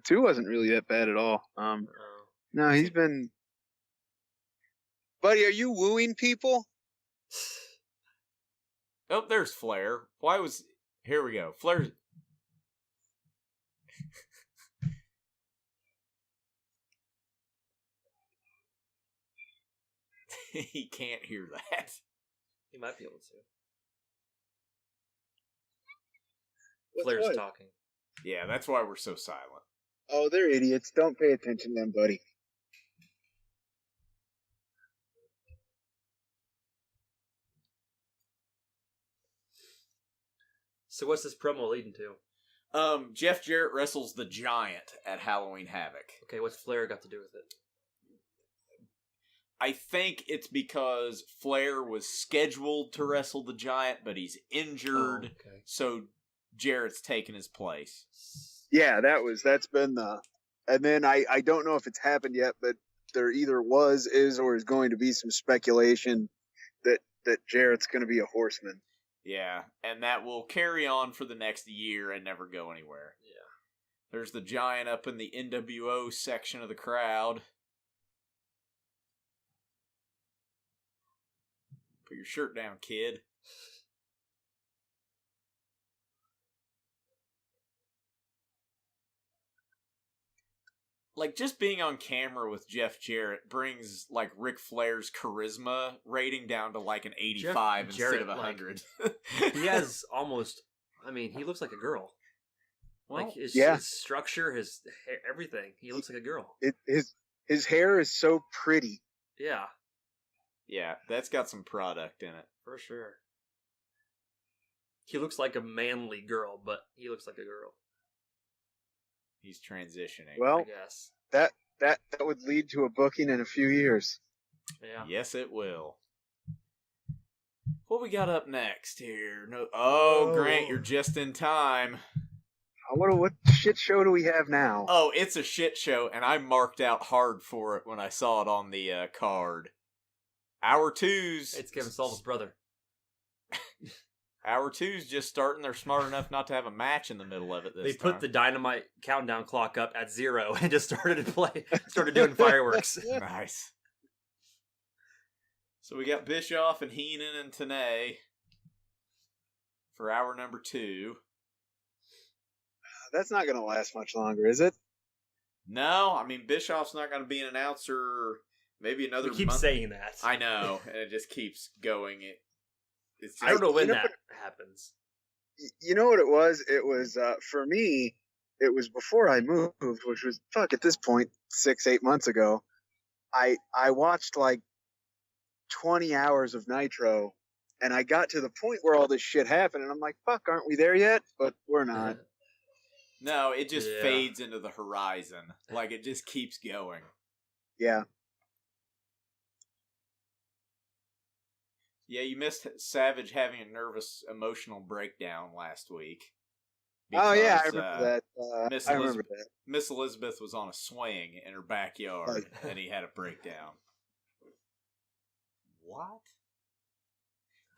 2 wasn't really that bad at all. No, he's been. Buddy, are you wooing people? Oh, there's Flair. Here we go. Flair. He can't hear that. He might be able to. Flair's talking. Yeah, that's why we're so silent. Oh, they're idiots. Don't pay attention to them, buddy. So what's this promo leading to? Jeff Jarrett wrestles the Giant at Halloween Havoc. Okay, what's Flair got to do with it? I think it's because Flair was scheduled to wrestle the Giant, but he's injured, so Jarrett's taken his place. Yeah, that's been the... And then I don't know if it's happened yet, but there either is, or is going to be some speculation that Jarrett's going to be a horseman. Yeah, and that will carry on for the next year and never go anywhere. Yeah. There's the Giant up in the NWO section of the crowd. Put your shirt down, kid. Like, just being on camera with Jeff Jarrett brings, like, Ric Flair's charisma rating down to, like, an 85 instead of 100. He has almost... I mean, he looks like a girl. Like, his structure, his hair, everything. He looks like a girl. His hair is so pretty. Yeah. Yeah, that's got some product in it. For sure. He looks like a manly girl, but he looks like a girl. He's transitioning. Well, I guess. That would lead to a booking in a few years. Yeah. Yes, it will. What we got up next here? Grant, you're just in time. What shit show do we have now? Oh, it's a shit show, and I marked out hard for it when I saw it on the card. Hour 2's... It's Kevin Sullivan's brother. Hour 2's just starting. They're smart enough not to have a match in the middle of it this time. They put the Dynamite countdown clock up at 0 and just started doing fireworks. Nice. So we got Bischoff and Heenan and Tenay for hour number 2. That's not going to last much longer, is it? No, I mean, Bischoff's not going to be an announcer maybe another month. We keep saying that. I know, and it just keeps going. It's I don't know when that happens. You know what it was? It was, for me, it was before I moved, which was, at this point, 6-8 months ago. I watched, like, 20 hours of Nitro, and I got to the point where all this shit happened, and I'm like, aren't we there yet? But we're not. No, it just fades into the horizon. Like, it just keeps going. Yeah. Yeah, you missed Savage having a nervous, emotional breakdown last week. Because, I remember that. Miss Elizabeth was on a swing in her backyard, and he had a breakdown. What?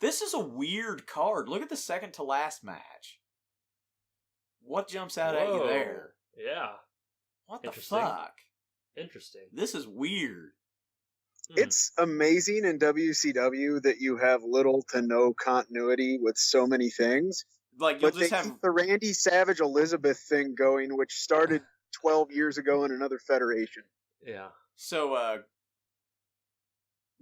This is a weird card. Look at the second to last match. What jumps out at you there? Yeah. What the fuck? Interesting. This is weird. It's amazing in WCW that you have little to no continuity with so many things. Like, you'll just have keep the Randy Savage Elizabeth thing going, which started 12 years ago in another federation. Yeah. So,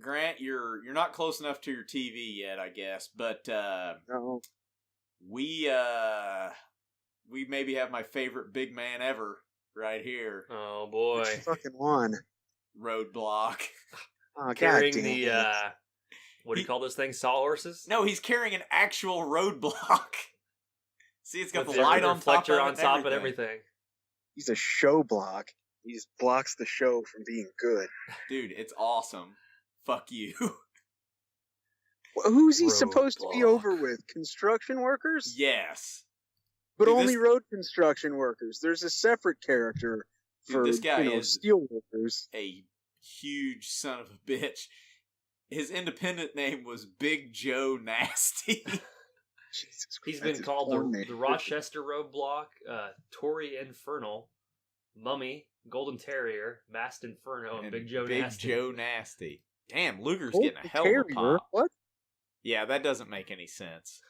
Grant, you're not close enough to your TV yet, I guess, but no. We maybe have my favorite big man ever right here. Oh boy. Which fucking one? Roadblock. Oh, carrying the what do you call those things? Sawhorses? No, he's carrying an actual roadblock. See, it's got with the light on top and everything. He's a show block. He just blocks the show from being good. Dude, it's awesome. Fuck you. Who's he supposed to be over with? Construction workers? Yes. But dude, only road construction workers. There's a separate character for this guy is steel workers. A huge son of a bitch. His independent name was Big Joe Nasty. He's been called the Rochester Roadblock, Tory Infernal, Mummy, Golden Terrier, Masked Inferno, and Big Joe Nasty. Big Joe Nasty. Damn, Luger's getting a hell of a pop. What? Yeah, that doesn't make any sense.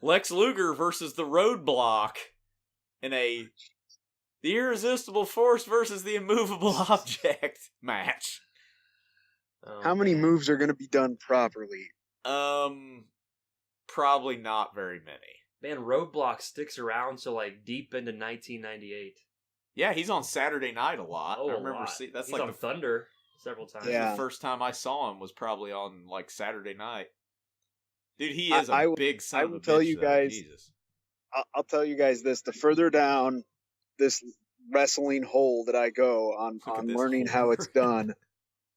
Lex Luger versus the Roadblock in the Irresistible Force versus the Immovable Object match. How many moves are going to be done properly? Probably not very many. Man, Roadblock sticks around so like deep into 1998. Yeah, he's on Saturday Night a lot. Oh, I remember he's like on Thunder several times. Yeah. The first time I saw him was probably on like Saturday Night. Dude, he is a big son of a bitch. Tell you guys, Jesus. I'll tell you guys this: the further down this wrestling hole that I go on learning how it's done,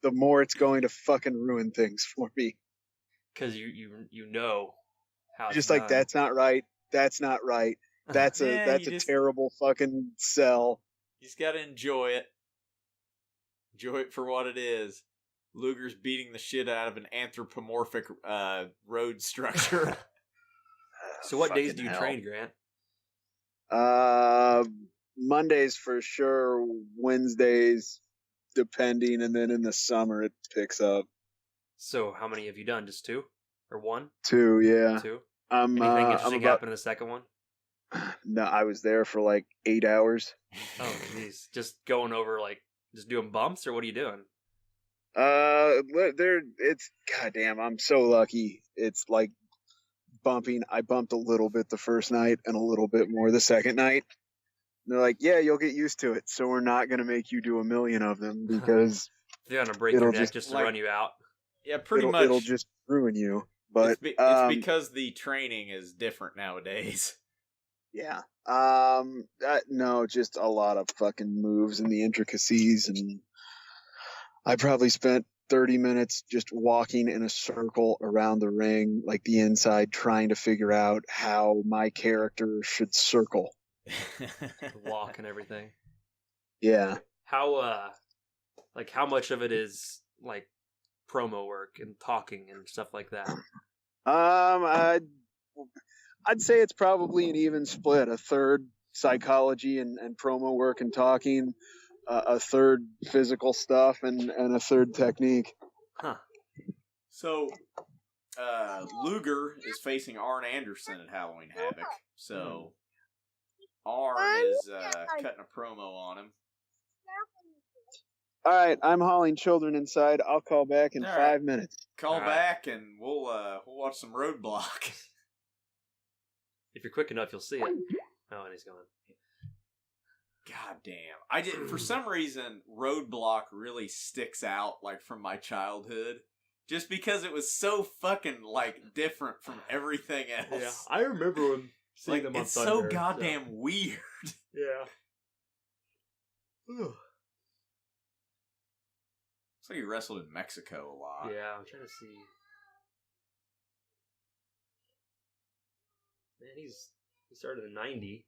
the more it's going to fucking ruin things for me. Because you know how it's Just done. like, that's not right. That's not right. That's a terrible fucking sell. You just gotta enjoy it. Enjoy it for what it is. Luger's beating the shit out of an anthropomorphic road structure. So what days do you train, Grant? Mondays for sure, Wednesdays depending, and then in the summer it picks up. So how many have you done? Just 2? Or 1? 2, yeah. 2? Anything interesting happen in the second one? No, I was there for like 8 hours. Oh, jeez. Just going over, like, just doing bumps, or what are you doing? It's goddamn. I'm so lucky. It's like bumping. I bumped a little bit the first night and a little bit more the second night. And they're like, yeah, you'll get used to it. So we're not gonna make you do a million of them because they're gonna break your neck just to run you out. Yeah, pretty much. It'll just ruin you. But it's because the training is different nowadays. Yeah. No, just a lot of fucking moves and the intricacies, and I probably spent 30 minutes just walking in a circle around the ring, like the inside, trying to figure out how my character should circle. Walk and everything. Yeah. How much of it is like promo work and talking and stuff like that? I'd say it's probably an even split. A third psychology and promo work and talking, a third physical stuff, and a third technique. Huh. So, Luger is facing Arn Anderson at Halloween Havoc. So, Arn is cutting a promo on him. All right, I'm hauling children inside. I'll call back in 5 minutes. Call back and we'll watch some Roadblock. If you're quick enough, you'll see it. Oh, and he's gone. God damn. For some reason, Roadblock really sticks out, like, from my childhood. Just because it was so fucking, like, different from everything else. Yeah, I remember when seeing them on it's Thunder. so goddamn weird. Yeah. Looks like he wrestled in Mexico a lot. Yeah, I'm trying to see. Man, he started in 90.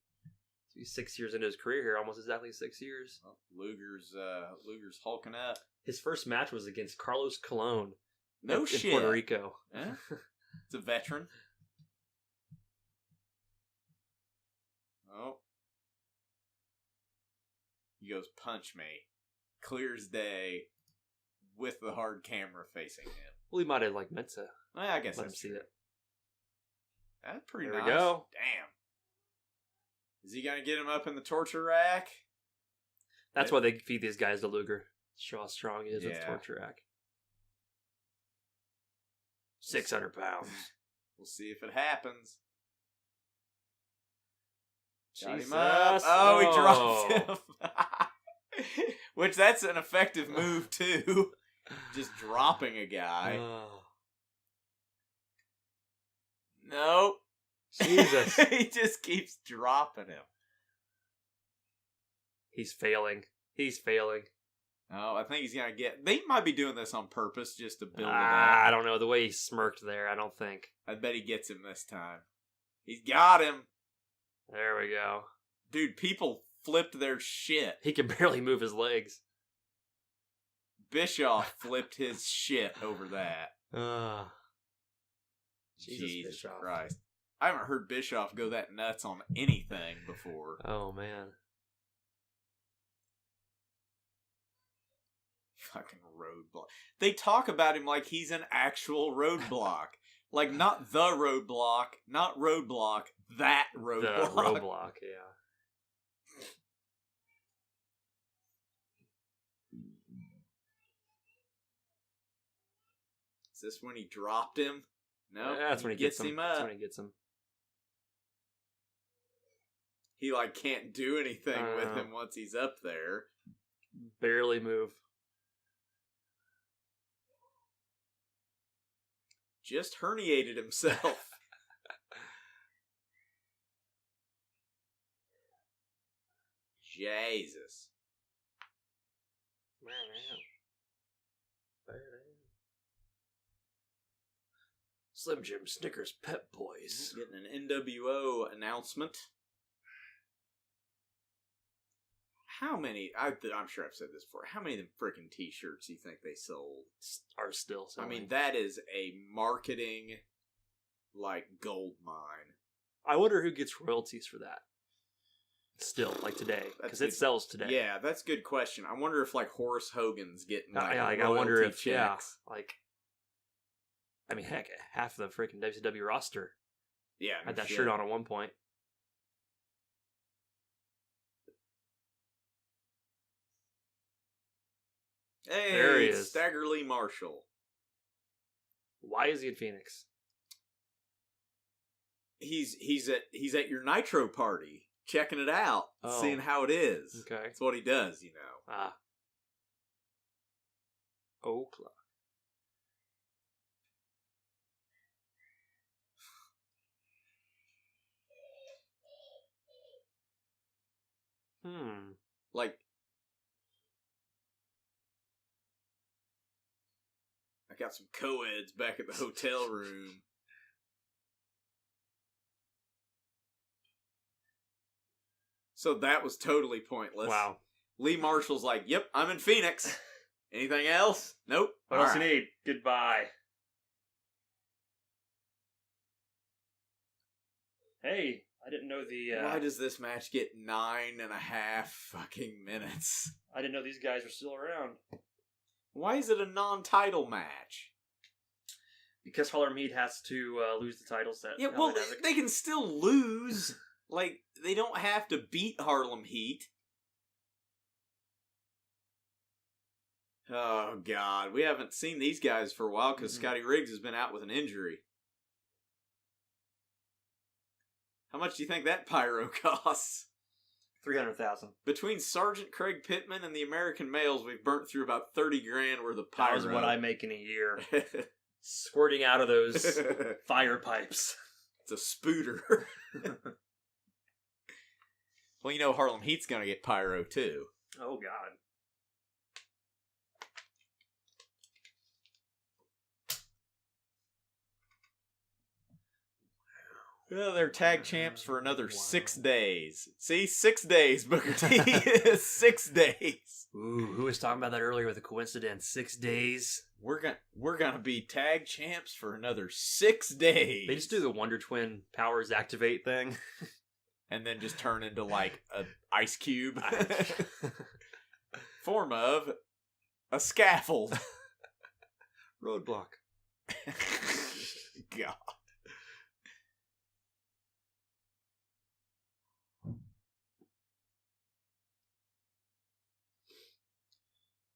So he's 6 years into his career here, almost exactly 6 years. Well, Luger's hulking up. His first match was against Carlos Colon. No in shit. Puerto Rico. Eh? It's a veteran. Oh. He goes, punch me. Clear as day with the hard camera facing him. Well, he might have meant to. I guess let him that's see true. it. That's pretty There nice. we go. Damn. Is he going to get him up in the torture rack? That's why they feed these guys to Luger. Show how strong he is with the torture rack. 600 pounds. We'll see if it happens. Got Jesus. him up. Oh, he dropped him. Which, that's an effective move, too. Just dropping a guy. Nope. Jesus. He just keeps dropping him. He's failing. Oh, I think he's going to get... They might be doing this on purpose just to build it up. I don't know. The way he smirked there, I don't think. I bet he gets him this time. He's got him. There we go. Dude, people flipped their shit. He can barely move his legs. Bischoff flipped his shit over that. Jesus Bischoff. Christ. I haven't heard Bischoff go that nuts on anything before. Oh, man. Fucking Roadblock. They talk about him like he's an actual Roadblock. Like, not the Roadblock, not Roadblock, that Roadblock. The Roadblock, yeah. Is this when he dropped him? No, that's when he gets him up. That's when he gets him. He, can't do anything with him once he's up there. Barely move. Just herniated himself. Jesus. Slim Jim Snickers Pep Boys. Getting an NWO announcement. How many? I'm sure I've said this before. How many of them freaking T-shirts do you think they sold? Are still selling. I mean, that is a marketing gold mine. I wonder who gets royalties for that. Still, today, because it sells today. Yeah, that's a good question. I wonder if Horace Hogan's getting I wonder if checks. I mean, heck, half of the freaking WCW roster. Yeah, had that shirt on at one point. Hey, there he is. Stagger Lee Marshall. Why is he in Phoenix? He's at your Nitro party, checking it out, seeing how it is. Okay, that's what he does, Ah. O'clock. I got some co-eds back at the hotel room. So that was totally pointless. Wow. Lee Marshall's like, yep, I'm in Phoenix. Anything else? Nope. What else you need? Goodbye. Hey, I didn't know the... Why does this match get 9.5 fucking minutes? I didn't know these guys were still around. Why is it a non-title match? Because Harlem Heat has to lose the titles. Yeah, well, they can still lose. They don't have to beat Harlem Heat. Oh, God. We haven't seen these guys for a while because Scotty Riggs has been out with an injury. How much do you think that pyro costs? $300,000. Between Sergeant Craig Pittman and the American Males, we've burnt through about $30,000 worth of pyro. That was what I make in a year. Squirting out of those fire pipes. It's a spooter. Well, Harlem Heat's gonna get pyro too. Oh, God. Well, they're tag champs for another 6 days. See? 6 days, Booker T. 6 days. Ooh, who was talking about that earlier with a coincidence? 6 days? We're gonna be tag champs for another 6 days. They just do the Wonder Twin powers activate thing. And then just turn into a ice cube. Form of a scaffold. Roadblock. God.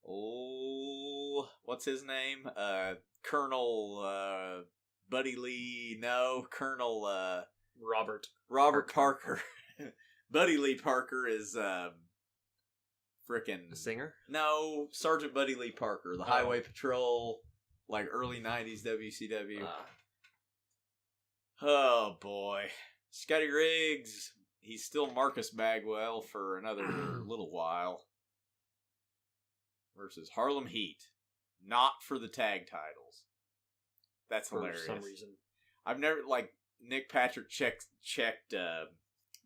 Oh, what's his name? Colonel Buddy Lee. No, Colonel Robert Parker. Buddy Lee Parker is frickin' a singer? No, Sergeant Buddy Lee Parker, the Highway Patrol, early 90s WCW. Oh boy. Scotty Riggs, he's still Marcus Bagwell for another little while. Versus Harlem Heat. Not for the tag titles. That's hilarious. For some reason. I've never, Nick Patrick checked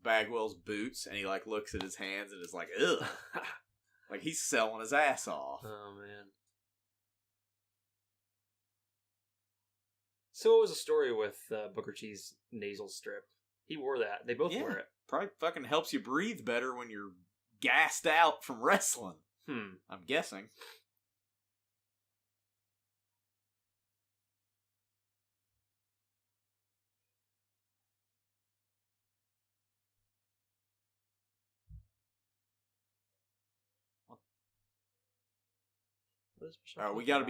Bagwell's boots, and he, looks at his hands and is like, ugh. He's selling his ass off. Oh, man. So what was the story with Booker T's nasal strip? He wore that. They both wear it. Probably fucking helps you breathe better when you're gassed out from wrestling. I'm guessing. We got to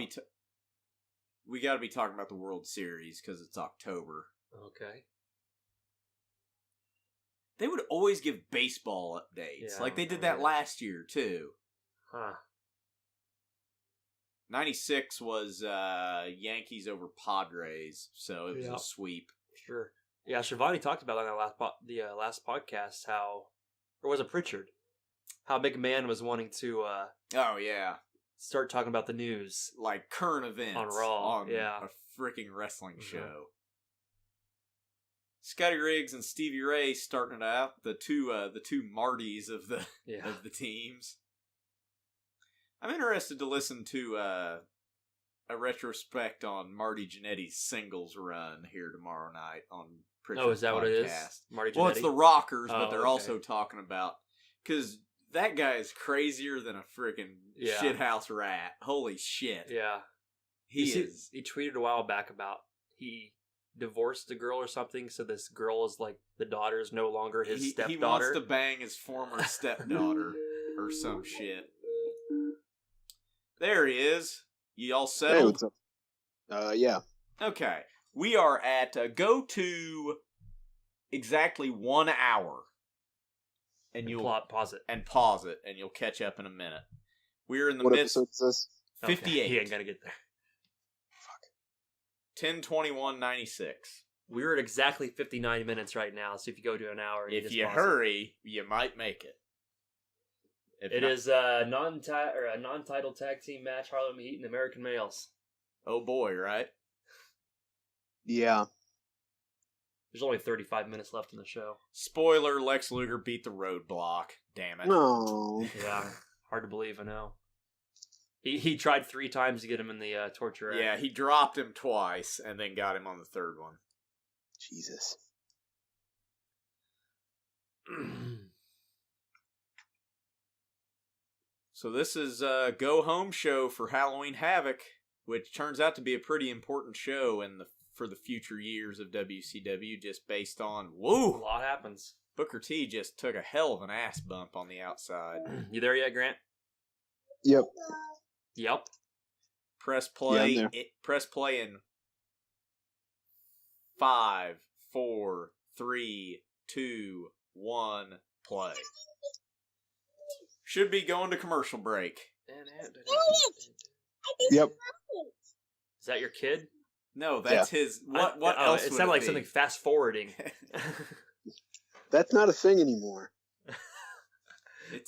be talking about the World Series because it's October. Okay. They would always give baseball updates, they did that last year too. Huh. 96 was Yankees over Padres, so it was a sweep. Sure. Yeah, Shivani talked about on that last podcast or was it Pritchard? How McMahon was wanting to start talking about the news. Current events. On Raw, on a freaking wrestling show. Scotty Riggs and Stevie Ray starting it out, the two Martys of the teams. I'm interested to listen to a retrospect on Marty Jannetty's singles run here tomorrow night on Pritchard's Oh, is that podcast. what it is? Marty Jannetty? Well, it's the Rockers, but they're okay. also talking about, because that guy is crazier than a freaking shithouse rat. Holy shit. Yeah. He tweeted a while back about he divorced a girl or something, so this girl is like the daughter is no longer his stepdaughter. He wants to bang his former stepdaughter or some shit. There he is. You all settled? Hey, what's up? Yeah. Okay. We are at go to exactly 1 hour. And you'll pause it. And pause it, and you'll catch up in a minute. We're in the midst. What episode is this? 58. He ain't gotta get there. Fuck. 10:21:96. We're at exactly 59 minutes right now, so if you go to an hour... If you hurry, you might make it. It is a non-title tag team match, Harlem Heat and American Males. Oh boy, right? Yeah. There's only 35 minutes left in the show. Spoiler, Lex Luger beat the Roadblock. Damn it. No. Yeah, hard to believe, I know. He tried 3 times to get him in the torture area. Yeah, he dropped him twice and then got him on the third one. Jesus. So this is a go-home show for Halloween Havoc, which turns out to be a pretty important show for the future years of WCW, just based on, woo! A lot happens. Booker T just took a hell of an ass bump on the outside. You there yet, Grant? Yep. Yep. Press play. Yeah, I'm there. Press play in 5, 4, 3, 2, 1, play. Should be going to commercial break. Yep. Is that your kid? No, that's his. What else? It sounded like something fast forwarding. That's not a thing anymore.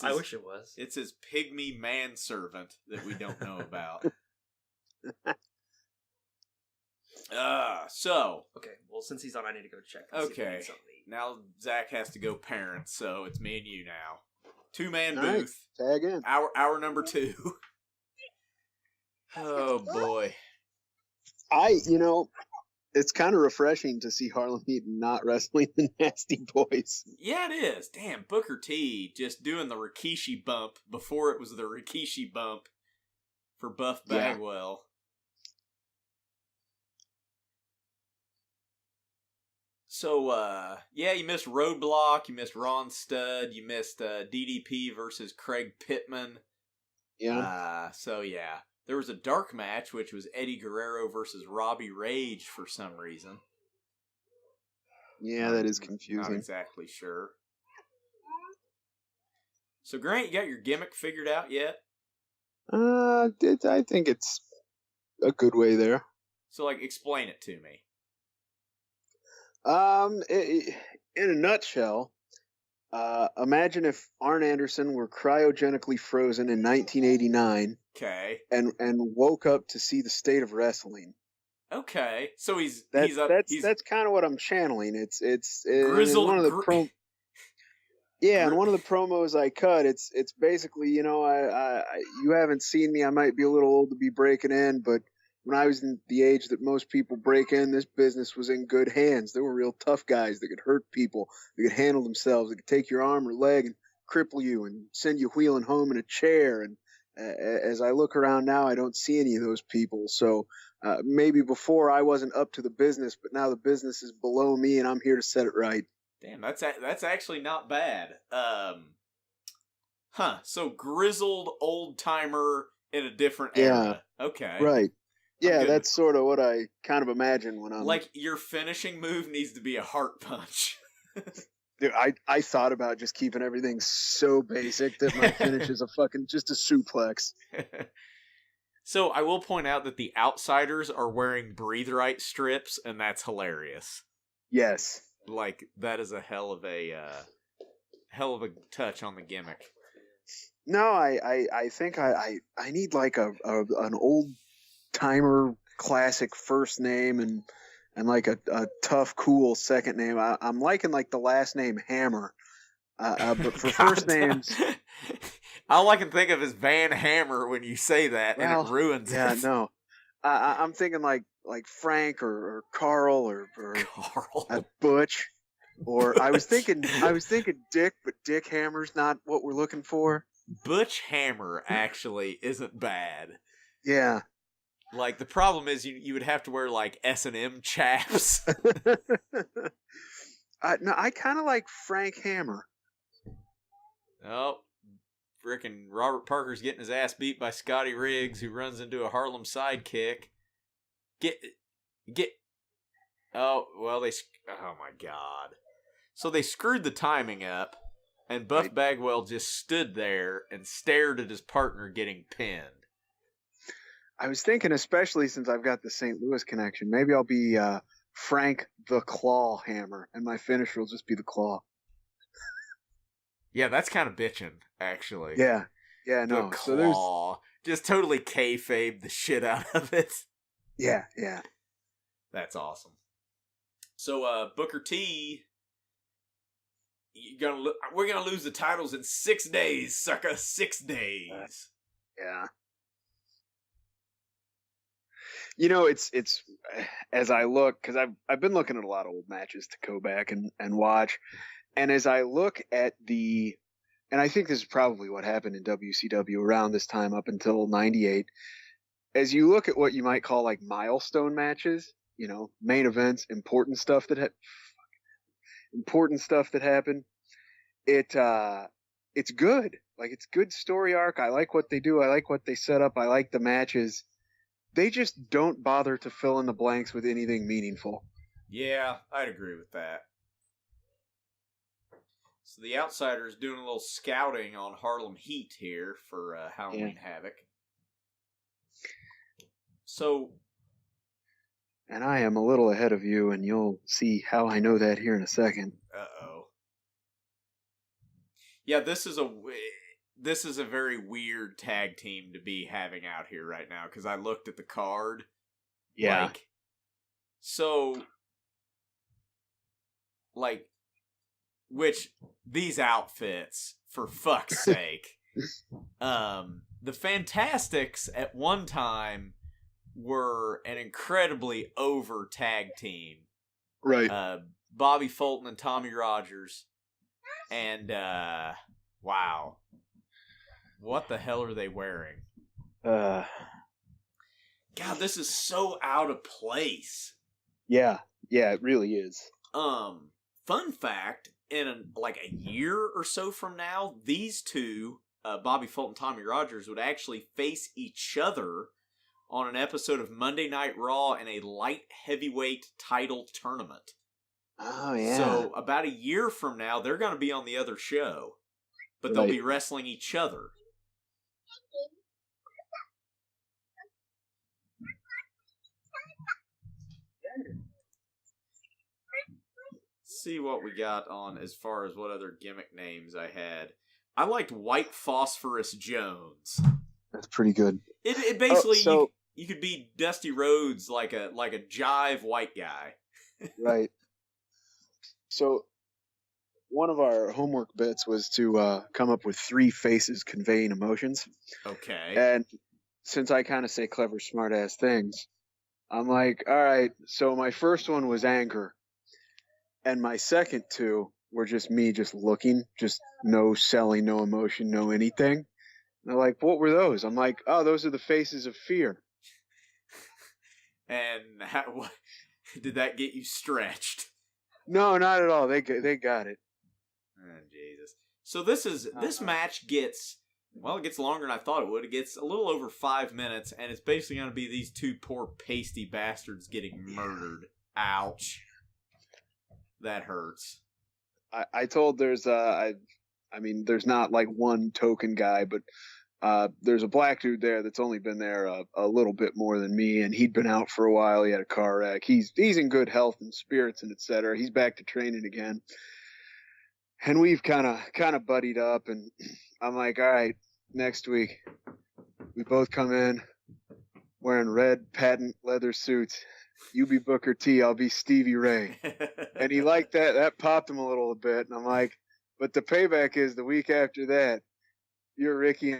I wish it was. It's his pygmy manservant that we don't know about. So. Okay, well, since he's on, I need to go check. Okay. Now Zach has to go parent, so it's me and you now. 2-man booth. Tag in. Hour number 2. Oh, boy. It's kind of refreshing to see Harlem Heat not wrestling the Nasty Boys. Yeah, it is. Damn, Booker T just doing the Rikishi bump before it was the Rikishi bump for Buff Bagwell. So, you missed Roadblock, you missed Ron Studd, you missed DDP versus Craig Pittman. Yeah. There was a dark match, which was Eddie Guerrero versus Robbie Rage for some reason. Yeah, that is confusing. Not exactly sure. So, Grant, you got your gimmick figured out yet? I think it's a good way there. So, explain it to me. In a nutshell, imagine if Arn Anderson were cryogenically frozen in 1989. Okay. And woke up to see the state of wrestling. Okay. So that's kind of what I'm channeling. It's grizzled. One of the in one of the promos I cut, it's basically, you haven't seen me. I might be a little old to be breaking in, but when I was in the age that most people break in, this business was in good hands. There were real tough guys that could hurt people, that could handle themselves, that could take your arm or leg and cripple you and send you wheeling home in a chair. And as I look around now, I don't see any of those people. So maybe before I wasn't up to the business, but now the business is below me and I'm here to set it right. Damn, that's actually not bad. So grizzled old timer in a different era. Okay. Right. Yeah, that's sort of what I kind of imagine when I'm... your finishing move needs to be a heart punch. Dude, I thought about just keeping everything so basic that my finish is just a suplex. So I will point out that the Outsiders are wearing Breathe Right strips, and that's hilarious. Yes. That is a hell of a touch on the gimmick. No, I think I need an old timer classic first name and and like a tough, cool second name. I'm liking like the last name Hammer. But for first names, all I can think of is Van Hammer when you say that, and it ruins it. Yeah, no. I'm thinking like Frank or Carl or Carl. Butch. Or I was thinking Dick, but Dick Hammer's not what we're looking for. Butch Hammer actually isn't bad. Yeah. Like the problem is you would have to wear like S&M chaps. No, I kind of like Frank Hammer. Oh, frickin' Robert Parker's getting his ass beat by Scotty Riggs, who runs into a Harlem sidekick. Get. Oh, well, oh my God. So they screwed the timing up, and Buff Bagwell just stood there and stared at his partner getting pinned. I was thinking, especially since I've got the St. Louis connection, maybe I'll be Frank the Claw Hammer, and my finisher will just be the Claw. Yeah, that's kind of bitching, actually. Yeah, no. The Claw. So there's just totally kayfabe the shit out of it. Yeah. That's awesome. So, Booker T, we're gonna lose the titles in 6 days, sucker. 6 days. Yeah. You know, it's as I look, because I've been looking at a lot of old matches to go back and watch, and as I look at and I think this is probably what happened in WCW around this time up until '98. As you look at what you might call like milestone matches, you know, main events, important stuff that happened. It's good. Like, it's good story arc. I like what they do. I like what they set up. I like the matches. They just don't bother to fill in the blanks with anything meaningful. Yeah, I'd agree with that. So the Outsider's doing a little scouting on Harlem Heat here for Halloween Havoc. So, and I am a little ahead of you, and you'll see how I know that here in a second. Uh-oh. Yeah, this is a very weird tag team to be having out here right now, because I looked at the card. Yeah. Which these outfits, for fuck's sake. The Fantastics at one time were an incredibly over tag team. Right. Bobby Fulton and Tommy Rogers. And, wow. What the hell are they wearing? God, this is so out of place. Yeah, it really is. Fun fact, in a year or so from now, these two, Bobby Fulton and Tommy Rogers, would actually face each other on an episode of Monday Night Raw in a light heavyweight title tournament. Oh, yeah. So, about a year from now, they're going to be on the other show. But they'll be wrestling each other. See what we got on as far as what other gimmick names I had. I liked White Phosphorus Jones. That's pretty good. It basically you could be Dusty Rhodes like a jive white guy. Right. So one of our homework bits was to come up with 3 faces conveying emotions. Okay. And since I kind of say clever, smart ass things, I'm like, all right, so my first one was anger. And my second 2 were just me just looking, just no selling, no emotion, no anything. And they're like, what were those? I'm like, oh, those are the faces of fear. And did that get you stretched? No, not at all. They got it. Oh, Jesus. So this match gets longer than I thought it would. It gets a little over 5 minutes, and it's basically going to be these 2 poor pasty bastards getting murdered. Ouch. That hurts. I told there's there's not like one token guy, but there's a black dude there that's only been there a little bit more than me, and he'd been out for a while. He had a car wreck. He's in good health and spirits and etc. He's back to training again, and we've kind of buddied up. And I'm like, all right, next week we both come in, wearing red patent leather suits. You be Booker T, I'll be Stevie Ray. And he liked that. That popped him a little bit. And I'm like, but the payback is the week after that, you're Ricky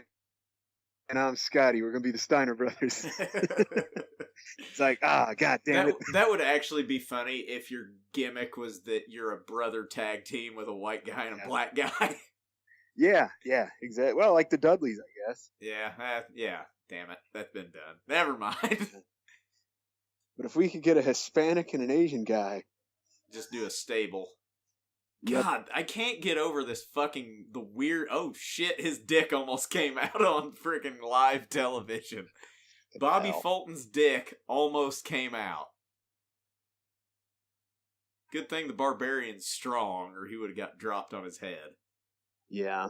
and I'm Scotty. We're going to be the Steiner brothers. It's like, God damn it. That would actually be funny if your gimmick was that you're a brother tag team with a white guy and a black guy. Yeah, exactly. Well, like the Dudleys, I guess. Yeah, damn it. That's been done. Never mind. But if we could get a Hispanic and an Asian guy. Just do a stable. Yep. God, I can't get over this the weird, oh shit, his dick almost came out on freaking live television. Bobby Fulton's dick almost came out. Good thing the Barbarian's strong, or he would have got dropped on his head. Yeah.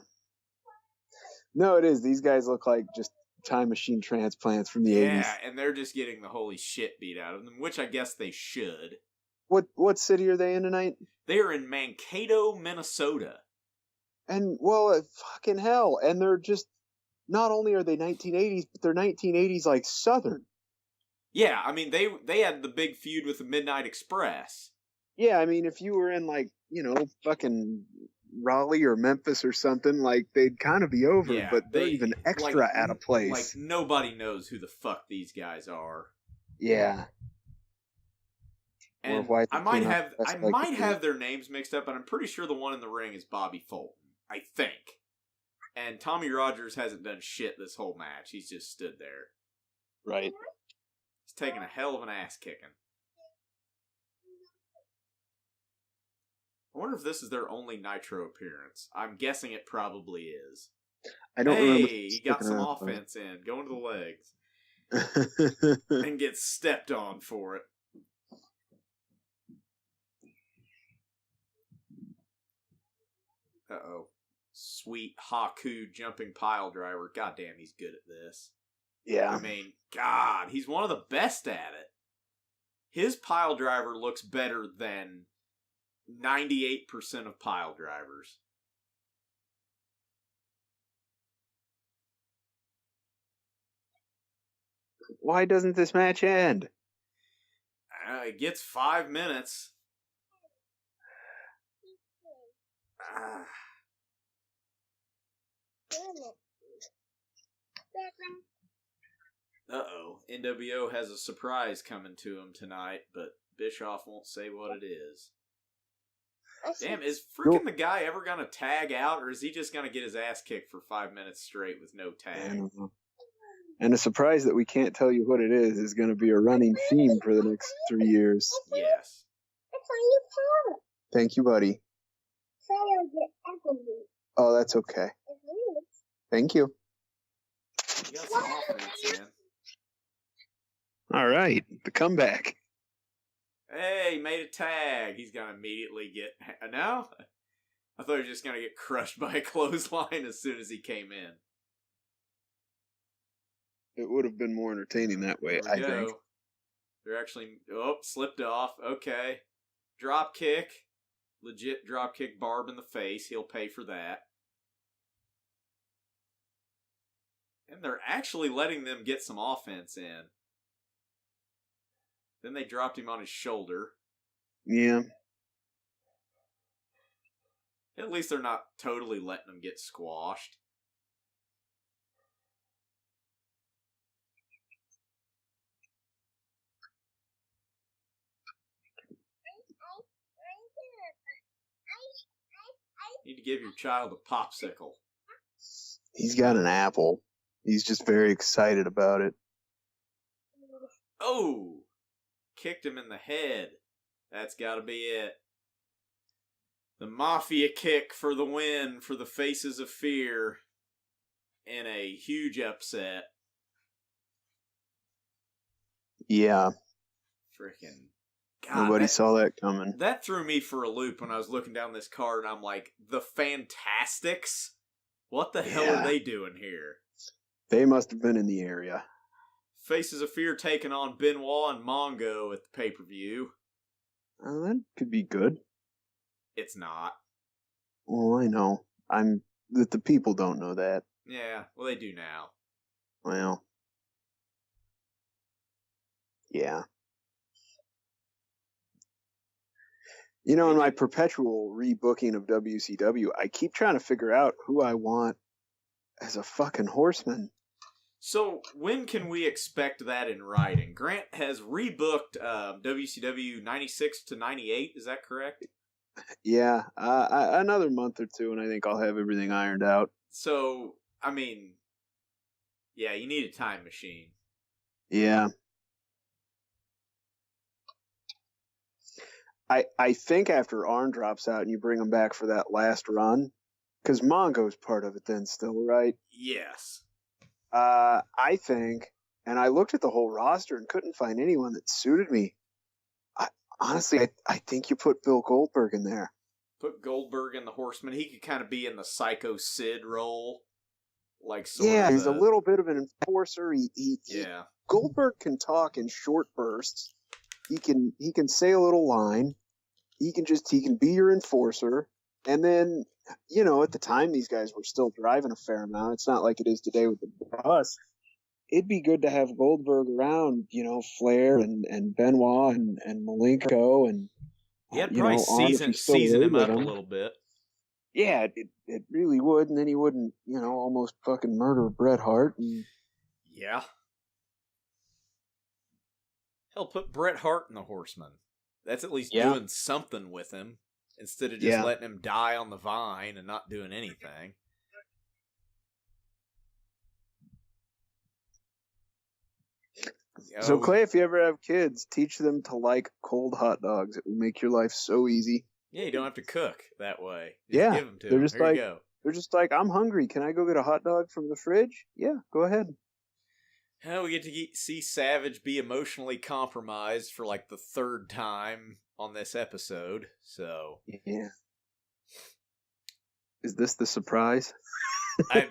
No, it is. These guys look like just time machine transplants from the 80s. Yeah, and they're just getting the holy shit beat out of them, which I guess they should. What city are they in tonight? They are in Mankato, Minnesota. And, well, fucking hell. And they're just, not only are they 1980s, but they're 1980s like Southern. Yeah, I mean, they had the big feud with the Midnight Express. Yeah, I mean, if you were in like, fucking Raleigh or Memphis or something, like, they'd kind of be over, Yeah, but they're even extra out of place. Like, nobody knows who the fuck these guys are. Yeah. And I might have their names mixed up, but I'm pretty sure the one in the ring is Bobby Fulton. I think. And Tommy Rogers hasn't done shit this whole match. He's just stood there. Right. He's taking a hell of an ass kicking. I wonder if this is their only Nitro appearance. I'm guessing it probably is. I don't remember. Hey, he got some offense in. Going to the legs. And gets stepped on for it. Uh-oh. Sweet Haku jumping pile driver. God damn, he's good at this. Yeah. I mean, God, he's one of the best at it. His pile driver looks better than 98% of pile drivers. Why doesn't this match end? It gets 5 minutes. Uh-oh. NWO has a surprise coming to him tonight, but Bischoff won't say what it is. Damn, is freaking the guy ever going to tag out, or is he just going to get his ass kicked for 5 minutes straight with no tag? And a surprise that we can't tell you what it is going to be a running theme for the next 3 years. Yes. Thank you, buddy. Oh, that's okay. Thank you. You got some offense, man. All right, the comeback. Hey, he made a tag. He's going to immediately get... No? I thought he was just going to get crushed by a clothesline as soon as he came in. It would have been more entertaining that way, I think. They're actually... Oh, slipped off. Okay. Drop kick. Legit drop kick Barb in the face. He'll pay for that. And they're actually letting them get some offense in. Then they dropped him on his shoulder. Yeah. At least they're not totally letting him get squashed. Need to give your child a popsicle. He's got an apple. He's just very excited about it. Oh! Kicked him in the head. That's got to be it. The Mafia kick for the win for the Faces of Fear in a huge upset. Yeah. Freaking. Nobody saw that coming. That threw me for a loop when I was looking down this card, and I'm like, the Fantastics? What the hell are they doing here? They must have been in the area. Faces of Fear taking on Benoit and Mongo at the pay-per-view. That could be good. It's not. Well, I know. That the people don't know that. Yeah, well, they do now. Well. Yeah. You know, in my perpetual rebooking of WCW, I keep trying to figure out who I want as a fucking horseman. So, when can we expect that in writing? Grant has rebooked WCW 96 to 98, is that correct? Yeah, another month or two, and I think I'll have everything ironed out. So, I mean, yeah, you need a time machine. Yeah. I think after Arn drops out and you bring him back for that last run, because Mongo's part of it then still, right? Yes. I think, and I looked at the whole roster and couldn't find anyone that suited me. Honestly, I think you put Bill Goldberg in there. Put Goldberg in the Horseman. He could kind of be in the Psycho Sid role. Like he's a little bit of an enforcer. Yeah. Goldberg can talk in short bursts. He can say a little line. He can be your enforcer. And then, you know, at the time these guys were still driving a fair amount. It's not like it is today with the bus. It'd be good to have Goldberg around, you know, Flair and Benoit and Malenko and yeah, probably season him up a little bit. Yeah, it really would, and then he wouldn't, you know, almost fucking murder Bret Hart. And... Yeah. Hell, put Bret Hart in the Horseman. That's at least doing something with him instead of just letting him die on the vine and not doing anything. So, Clay, if you ever have kids, teach them to like cold hot dogs. It will make your life so easy. Yeah, you don't have to cook that way. Just give them to they're them. just There like, you go. They're just like, I'm hungry. Can I go get a hot dog from the fridge? Yeah, go ahead. We get to see Savage be emotionally compromised for like the third time on this episode. So yeah, is this the surprise?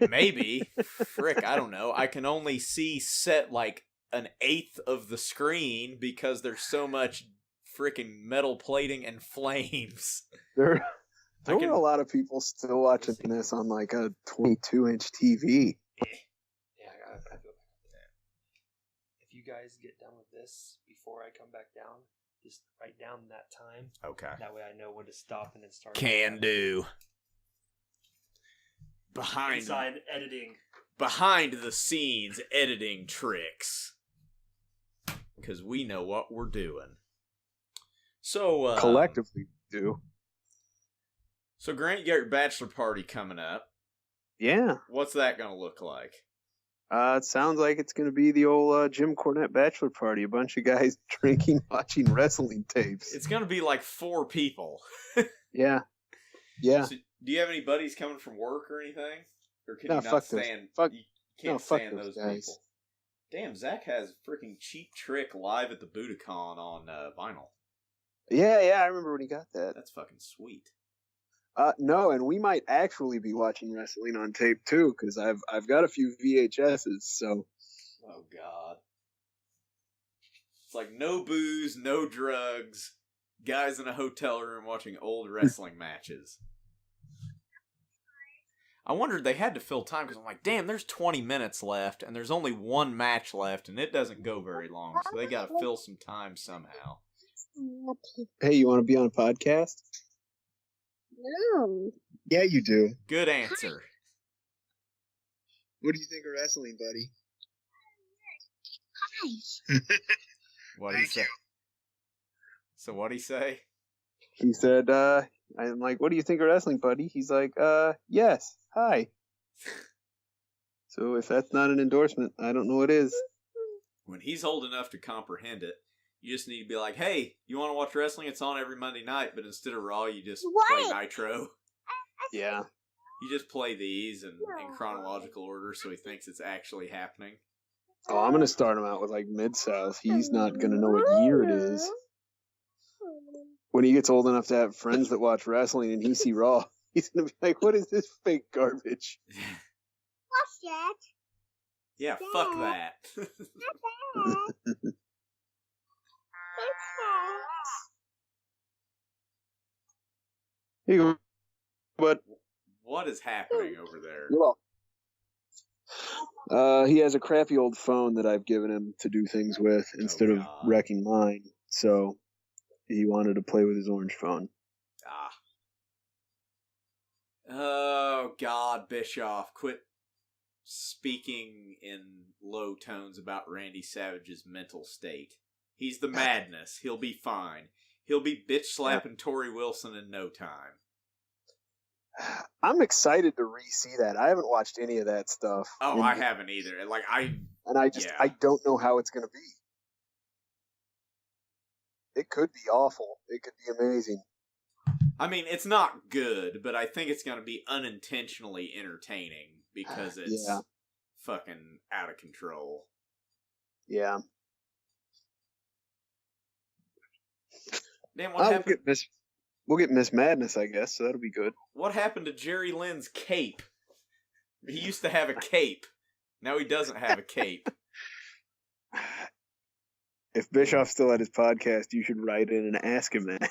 Maybe. Frick, I don't know. I can only see set like an eighth of the screen because there's so much freaking metal plating and flames. There were a lot of people still watching this on like a 22-inch TV. Yeah, I feel like if you guys get done with this before I come back down, just write down that time. Okay. That way I know when to stop and then start. Can do. Inside editing. Behind the scenes editing tricks. Because we know what we're doing. So, collectively do. So, Grant, you got your bachelor party coming up. Yeah. What's that going to look like? It sounds like it's going to be the old Jim Cornette bachelor party. A bunch of guys drinking, watching wrestling tapes. It's going to be like 4 people. Yeah. Yeah. So, do you have any buddies coming from work or anything? Or can you not fuck stand? You can't stand those guys. people. Damn, Zach has freaking Cheap Trick live at the Budokan on vinyl. Yeah, I remember when he got that. That's fucking sweet. No, and we might actually be watching wrestling on tape too, because I've got a few VHSs. So. Oh God. It's like no booze, no drugs, guys in a hotel room watching old wrestling matches. I wondered they had to fill time because I'm like, damn, there's 20 minutes left and there's only one match left and it doesn't go very long, so they got to fill some time somehow. Hey, you want to be on a podcast? No. Yeah, you do. Good answer. What do you think of wrestling, buddy? Hi. What'd he say? So what'd he say? He said, I'm like, what do you think of wrestling, buddy? He's like, yes, hi. So if that's not an endorsement, I don't know what is. When he's old enough to comprehend it, you just need to be like, hey, you want to watch wrestling? It's on every Monday night, but instead of Raw, you just play Nitro. Yeah. You just play these in chronological order so he thinks it's actually happening. Oh, I'm going to start him out with like Mid-South. He's not going to know what year it is. When he gets old enough to have friends that watch wrestling and he see Raw, he's going to be like, what is this fake garbage? What's that? Yeah, fuck that. Here you go. But what is happening over there? Well, He has a crappy old phone that I've given him to do things with instead of wrecking mine. So he wanted to play with his orange phone. Oh, God, Bischoff, quit speaking in low tones about Randy Savage's mental state. He's the madness. He'll be fine. He'll be bitch-slapping Tori Wilson in no time. I'm excited to re-see that. I haven't watched any of that stuff. Oh, I haven't either. I don't know how it's going to be. It could be awful. It could be amazing. I mean, it's not good, but I think it's going to be unintentionally entertaining because it's fucking out of control. Yeah. Damn, what happened? We'll get Miss Madness, I guess, so that'll be good. What happened to Jerry Lynn's cape? He used to have a cape. Now he doesn't have a cape. If Bischoff's still at his podcast, you should write in and ask him that.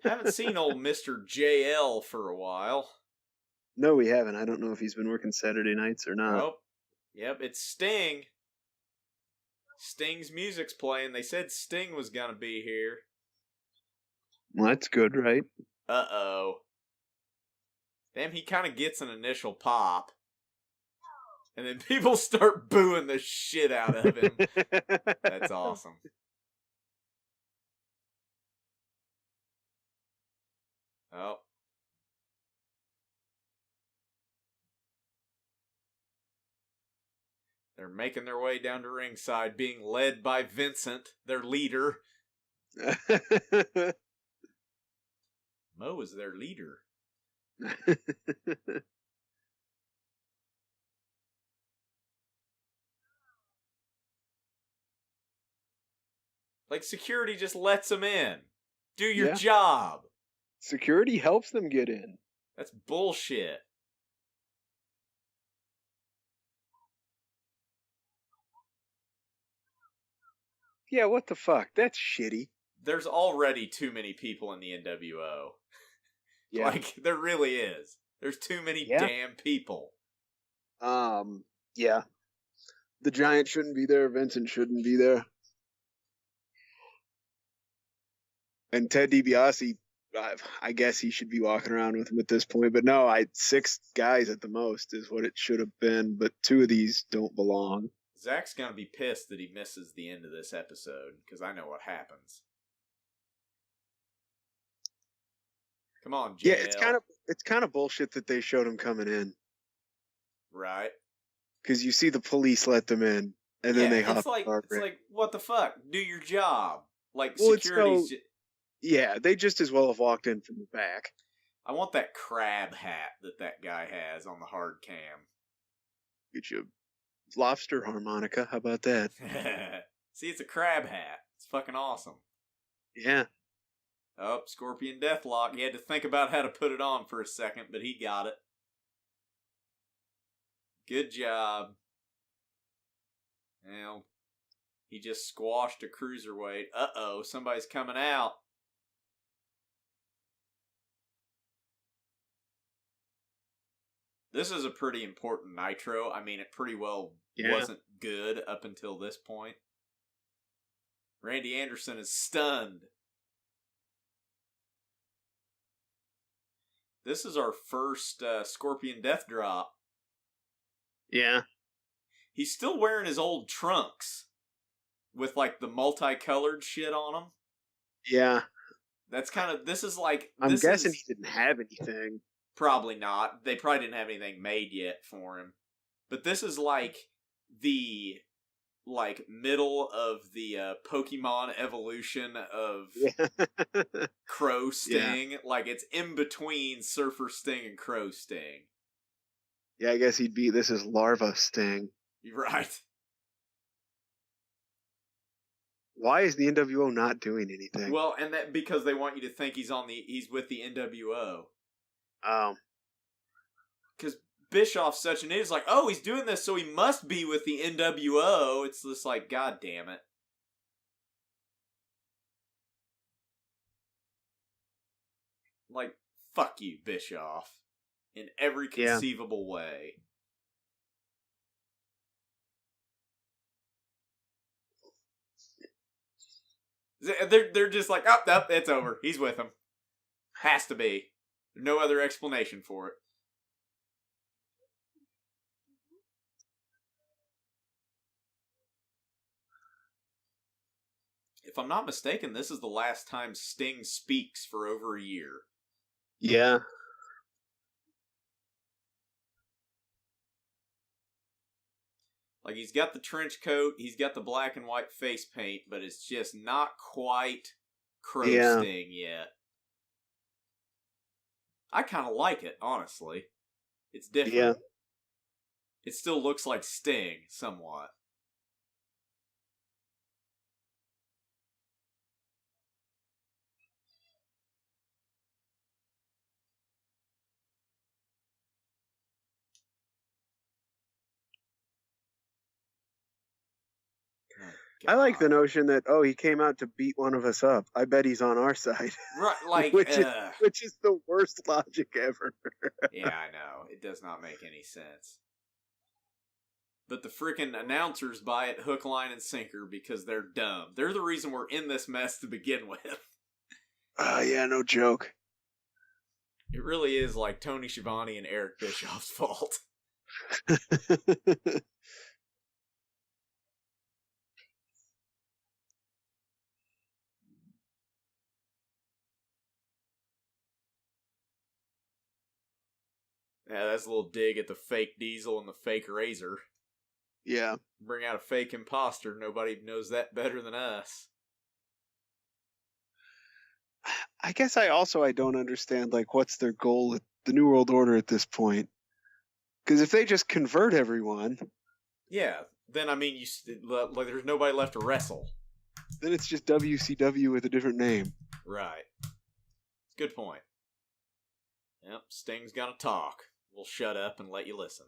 Haven't seen old Mr. JL for a while. No, we haven't. I don't know if he's been working Saturday nights or not. Nope. Yep, it's Sting. Sting's music's playing. They said Sting was going to be here. Well, that's good, right? Uh-oh. Damn, he kind of gets an initial pop. And then people start booing the shit out of him. That's awesome. Oh. They're making their way down to ringside, being led by Vincent, their leader. Mo is their leader. Like, security just lets them in. Do your job. Security helps them get in. That's bullshit. Yeah, what the fuck? That's shitty. There's already too many people in the NWO. Yeah. Like, there really is. There's too many damn people. Yeah. The Giant shouldn't be there. Vincent shouldn't be there. And Ted DiBiase, I guess he should be walking around with him at this point. But no, 6 guys at the most is what it should have been. But 2 of these don't belong. Zach's gonna be pissed that he misses the end of this episode, because I know what happens. Come on, JL. Yeah, it's kind of bullshit that they showed him coming in. Right. Because you see the police let them in, and then they hop. It's like, what the fuck? Do your job. Like, security's... Yeah, they just as well have walked in from the back. I want that crab hat that guy has on the hard cam. Get you a lobster harmonica. How about that? See, it's a crab hat. It's fucking awesome. Yeah. Oh, Scorpion Deathlock. He had to think about how to put it on for a second, but he got it. Good job. Well, he just squashed a cruiserweight. Uh-oh, somebody's coming out. This is a pretty important Nitro. I mean, it pretty well wasn't good up until this point. Randy Anderson is stunned. This is our first Scorpion Death Drop. Yeah. He's still wearing his old trunks with, like, the multicolored shit on them. Yeah. That's kind of... This is like... I'm guessing he didn't have anything. Probably not. They probably didn't have anything made yet for him. But this is like the middle of the Pokemon evolution of Crow Sting. Yeah. Like, it's in between Surfer Sting and Crow Sting. Yeah, I guess this is Larva Sting. You're right. Why is the NWO not doing anything? Well, and that because they want you to think he's with the NWO. Because Bischoff's such an idiot. It's like, oh, he's doing this, so he must be with the NWO. It's just like, god damn it. Like, fuck you, Bischoff. In every conceivable way. They're just like, oh, nope, it's over. He's with him. Has to be. No other explanation for it. If I'm not mistaken, this is the last time Sting speaks for over a year. Yeah. Like, he's got the trench coat, he's got the black and white face paint, but it's just not quite Crow Sting yet. I kind of like it, honestly. It's different. Yeah. It still looks like Sting, somewhat. I like the notion that, he came out to beat one of us up. I bet he's on our side. Right, like, which is the worst logic ever. Yeah, I know. It does not make any sense. But the freaking announcers buy it hook, line, and sinker because they're dumb. They're the reason we're in this mess to begin with. Yeah, no joke. It really is like Tony Schiavone and Eric Bischoff's fault. Yeah, that's a little dig at the fake Diesel and the fake Razor. Yeah. Bring out a fake imposter. Nobody knows that better than us. I guess I don't understand, like, what's their goal at the New World Order at this point. Because if they just convert everyone... Yeah, then, I mean, like, there's nobody left to wrestle. Then it's just WCW with a different name. Right. Good point. Yep, Sting's gonna talk. We'll shut up and let you listen.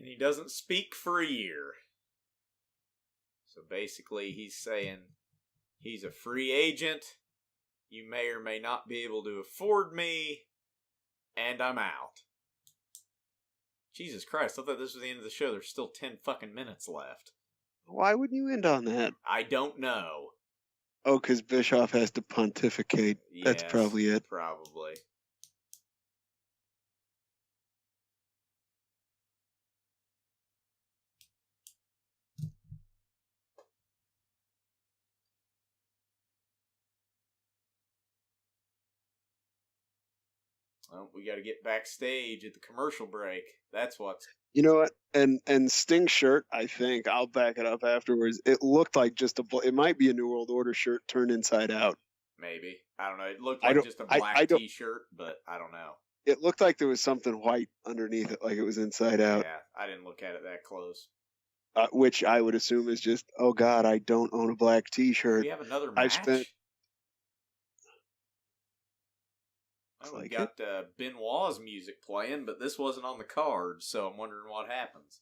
And he doesn't speak for a year. So basically he's saying he's a free agent, you may or may not be able to afford me, and I'm out. Jesus Christ, I thought this was the end of the show. There's still 10 fucking minutes left. Why wouldn't you end on that? I don't know. Oh, because Bischoff has to pontificate. Yes, that's probably it. Probably. Well, we got to get backstage at the commercial break. That's what's... You know what? And Sting's shirt, I think, I'll back it up afterwards. It looked like just it might be a New World Order shirt turned inside out. Maybe. I don't know. It looked like just a black t-shirt, but I don't know. It looked like there was something white underneath it, like it was inside out. Yeah, I didn't look at it that close. Which I would assume is just, oh God, I don't own a black t-shirt. We have another match? Well, we got Benoit's music playing, but this wasn't on the card, so I'm wondering what happens.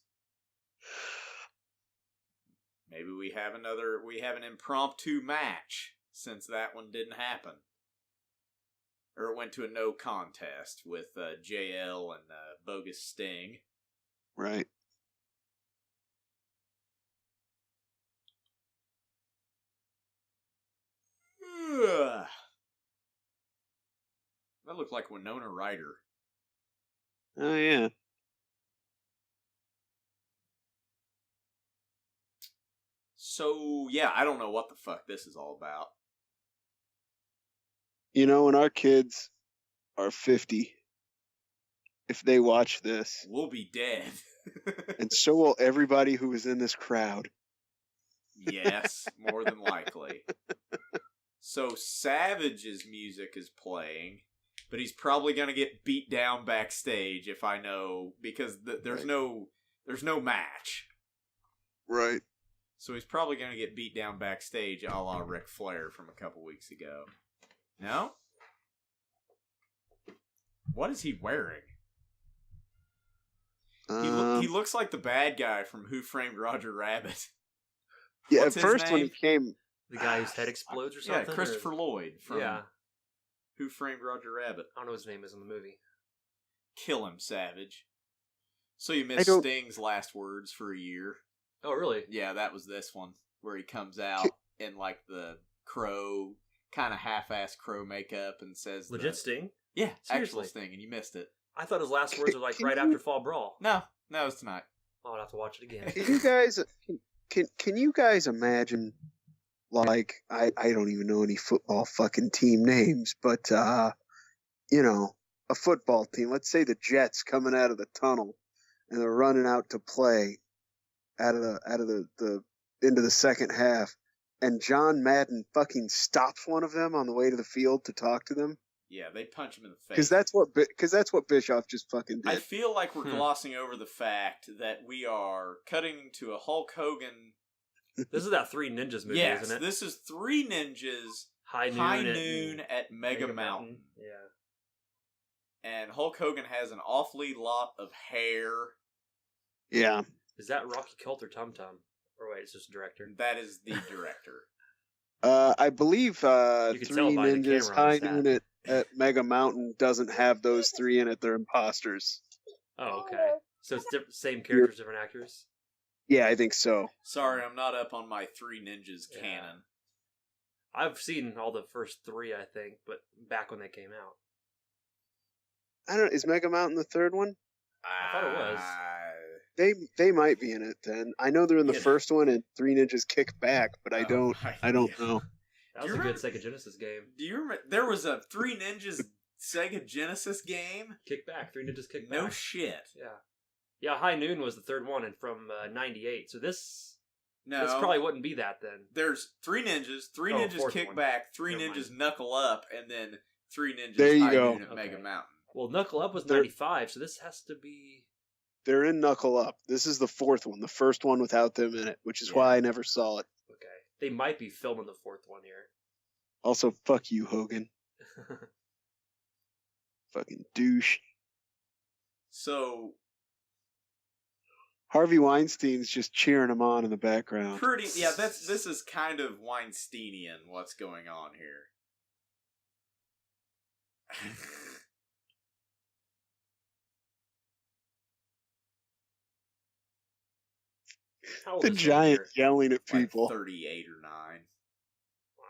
Maybe we have an impromptu match, since that one didn't happen. Or it went to a no contest with JL and Bogus Sting. Right. That looked like Winona Ryder. Oh, yeah. So, yeah, I don't know what the fuck this is all about. You know, when our kids are 50, if they watch this... We'll be dead. And so will everybody who is in this crowd. Yes, more than likely. So, Savage's music is playing... But he's probably going to get beat down backstage if I know, because there's no match. Right. So he's probably going to get beat down backstage a la Ric Flair from a couple weeks ago. No? What is he wearing? He looks like the bad guy from Who Framed Roger Rabbit. Yeah, at first when he came... The guy whose head explodes or something? Yeah, Christopher Lloyd from Yeah. Who Framed Roger Rabbit. I don't know what his name is in the movie. Kill him, Savage. So you missed Sting's last words for a year. Oh, really? Yeah, that was this one, where he comes out in, like, the crow, kind of half-assed crow makeup and says... Legit Sting? Yeah, Seriously? actual Sting, and you missed it. I thought his last words were, like, right after Fall Brawl. No, it's tonight. I'll have to watch it again. Can you guys... Can you guys imagine, like, I don't even know any football fucking team names, but, you know, a football team, let's say the Jets coming out of the tunnel and they're running out to play out of the into the second half, and John Madden fucking stops one of them on the way to the field to talk to them. Yeah, they punch him in the face. Because that's what Bischoff just fucking did. I feel like we're glossing over the fact that we are cutting to a Hulk Hogan. This is that Three Ninjas movie, yes, isn't it? This is Three Ninjas High Noon at Mega Mountain. Yeah. And Hulk Hogan has an awfully lot of hair. Yeah. Is that Rocky Colt or Tum Tum? Or wait, it's just a director? That is the director. I believe Three Ninjas High Noon at Mega Mountain doesn't have those three in it. They're imposters. Oh, okay. So it's same characters, different actors? Yeah, I think so. Sorry, I'm not up on my Three Ninjas canon. I've seen all the first three, I think, but back when they came out. I don't know. Is Mega Mountain the third one? I thought it was. They might be in it then. I know they're in the first one and Three Ninjas Kick Back, but I don't know. That was a good Sega Genesis game. Do you remember? There was a Three Ninjas Sega Genesis game? Kick Back. Three Ninjas Kick Back. No shit. Yeah. Yeah, High Noon was the third one and from 98. So this probably wouldn't be that then. There's Three Ninjas, Three Ninjas Kick Back, Three Ninjas Knuckle Up, and then Three Ninjas High Noon at Mega Mountain. Well, Knuckle Up was 95, so this has to be... They're in Knuckle Up. This is the fourth one, the first one without them in it, which is why I never saw it. Okay. They might be filming the fourth one here. Also, fuck you, Hogan. Fucking douche. So... Harvey Weinstein's just cheering him on in the background. This is kind of Weinsteinian, what's going on here. The giant yelling at people. Like 38 or 9. Wow.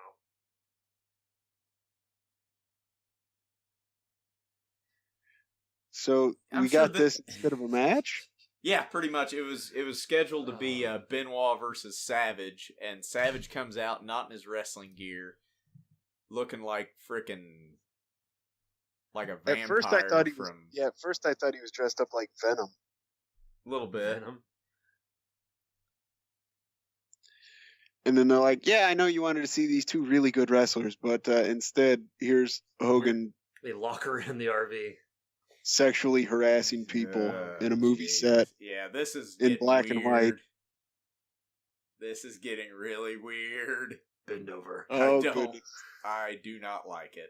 So we got this instead of a match? Yeah, pretty much. It was scheduled to be Benoit versus Savage, and Savage comes out not in his wrestling gear, looking like frickin' like a vampire. At first I thought he was dressed up like Venom. A little bit. Venom. And then they're like, yeah, I know you wanted to see these two really good wrestlers, but instead, here's Hogan. They lock her in the RV. Sexually harassing people in a movie set. Yeah, this is in black and white. This is getting really weird. Bend over. Oh, goodness. I do not like it.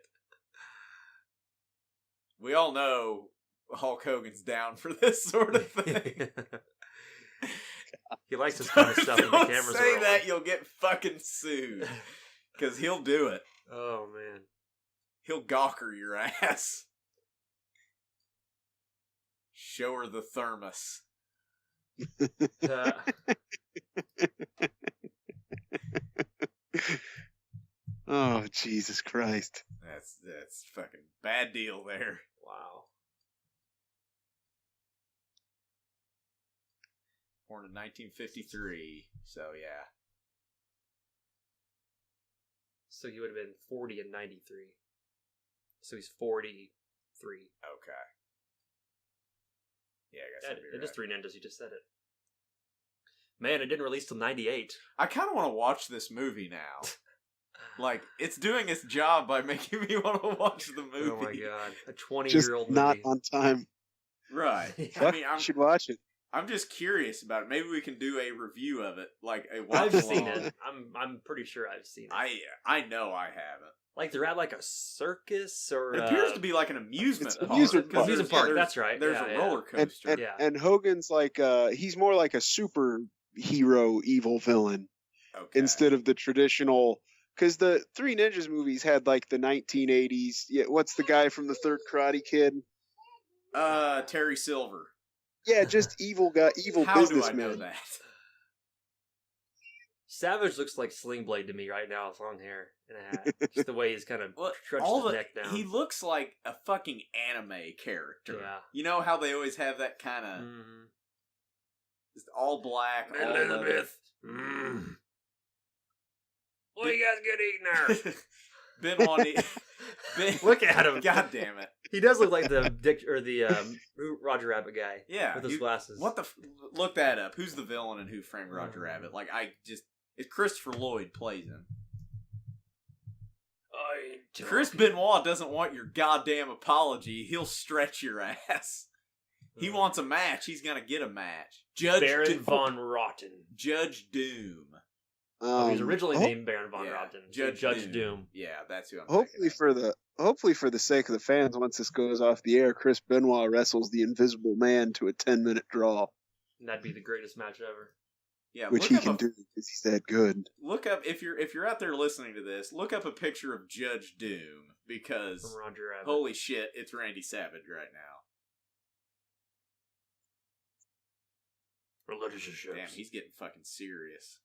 We all know Hulk Hogan's down for this sort of thing. He likes this kind of stuff when the cameras are say rolling. that, you'll get fucking sued. Because he'll do it. Oh, man. He'll gawker your ass. Show her the thermos. Oh, Jesus Christ. That's fucking bad deal there. Wow. Born in 1953, so yeah. So he would have been 40 in 93. So he's 43. Okay. Yeah, I guess it is Three Ninjas, you just said it. Man, it didn't release till 98. I kind of want to watch this movie now. Like, it's doing its job by making me want to watch the movie. Oh my god. A 20-year-old just movie. Not on time. Right. I mean, you should watch it. I'm just curious about it. Maybe we can do a review of it, like a I've watch seen along. it. I'm pretty sure I've seen it. I know I haven't. Like they're at like a circus or It appears to be like an amusement park. amusement park. Amusement park. That's right. There's Yeah, a roller And, coaster. and Hogan's like he's more like a superhero evil villain instead of the traditional. Because the Three Ninjas movies had like the 1980s. Yeah, what's the guy from the Third Karate Kid? Terry Silver. Yeah, just evil guy, evil How do I businessman. know that? Savage looks like Sling Blade to me right now with long hair and a hat. Just the way he's kind of stretched his neck down. He looks like a fucking anime character. Yeah. You know how they always have that kind of just all black, all Elizabeth. What do you guys get eating there? Ben, Look at him. God damn it. He does look like the Dick or the Roger Rabbit guy. Yeah, with his glasses. Look that up. Who's the villain and Who Framed Roger Rabbit? Like it's Christopher Lloyd plays him. Chris Benoit doesn't want your goddamn apology. He'll stretch your ass. He wants a match. He's gonna get a match. Baron Von Rotten. Judge Doom. He was originally named Baron Von Rotten. Judge Doom. Yeah, that's who I'm Hopefully for the sake of the fans, once this goes off the air, Chris Benoit wrestles the Invisible Man to a 10-minute draw. And that'd be the greatest match ever. Yeah, which he can do because he's that good. Look up if you're out there listening to this. Look up a picture of Judge Doom because From Roger Rabbit. Holy shit, it's Randy Savage right now. Relationships. Damn, he's getting fucking serious.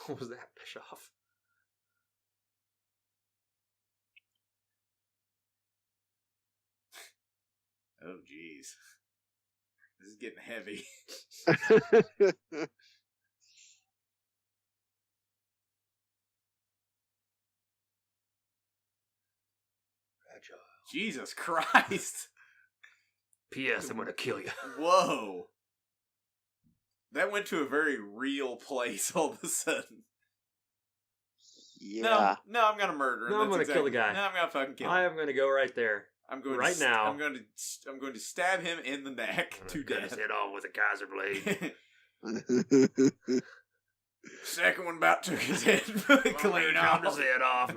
What was that? Bischoff. Oh, jeez. This is getting heavy. Jesus Christ. P.S. I'm gonna kill you. Whoa. That went to a very real place all of a sudden. Yeah. No, I'm gonna murder him. No, I'm gonna kill the guy. No, I'm gonna fucking kill him. I am gonna go right there. I'm going right now. I'm going to stab him in the neck to cut death. his head off with a Kaiser blade. Second one about took his head clean off. His head off. God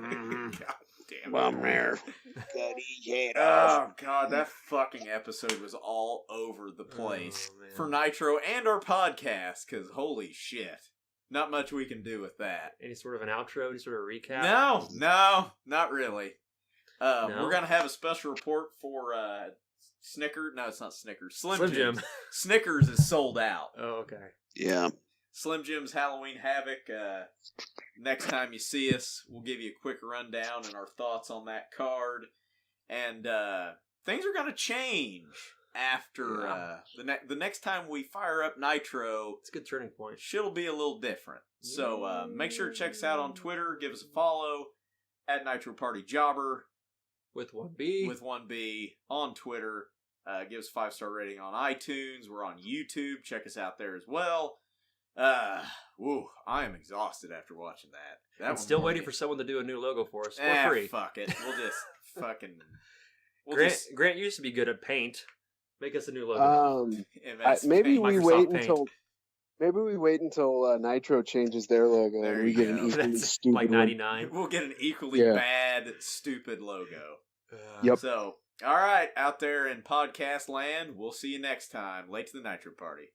damn it. Bum there. Cut his head Oh off. god, that fucking episode was all over the place for Nitro and our podcast. Because holy shit, not much we can do with that. Any sort of an outro? Any sort of recap? No, not really. No? We're gonna have a special report for Snickers. No, it's not Snickers. Slim Jim. Snickers is sold out. Oh, okay. Yeah. Slim Jim's Halloween Havoc. Next time you see us, we'll give you a quick rundown and our thoughts on that card. And things are going to change after the next time we fire up Nitro. It's a good turning point. Shit'll be a little different. So make sure to check us out on Twitter. Give us a follow at Nitro Party Jobber. With 1B. With 1B on Twitter. Give us a 5-star rating on iTunes. We're on YouTube. Check us out there as well. Woo, I am exhausted after watching that. I'm still waiting for someone to do a new logo for us for free. Fuck it. We'll just fucking... Grant used to be good at paint. Make us a new logo. Maybe we Microsoft wait Paint. until Nitro changes their logo There and we you get an go. equally That's stupid like one. 99. We'll get an equally bad, stupid logo. Yep. So, alright, out there in podcast land, we'll see you next time. Late to the Nitro Party.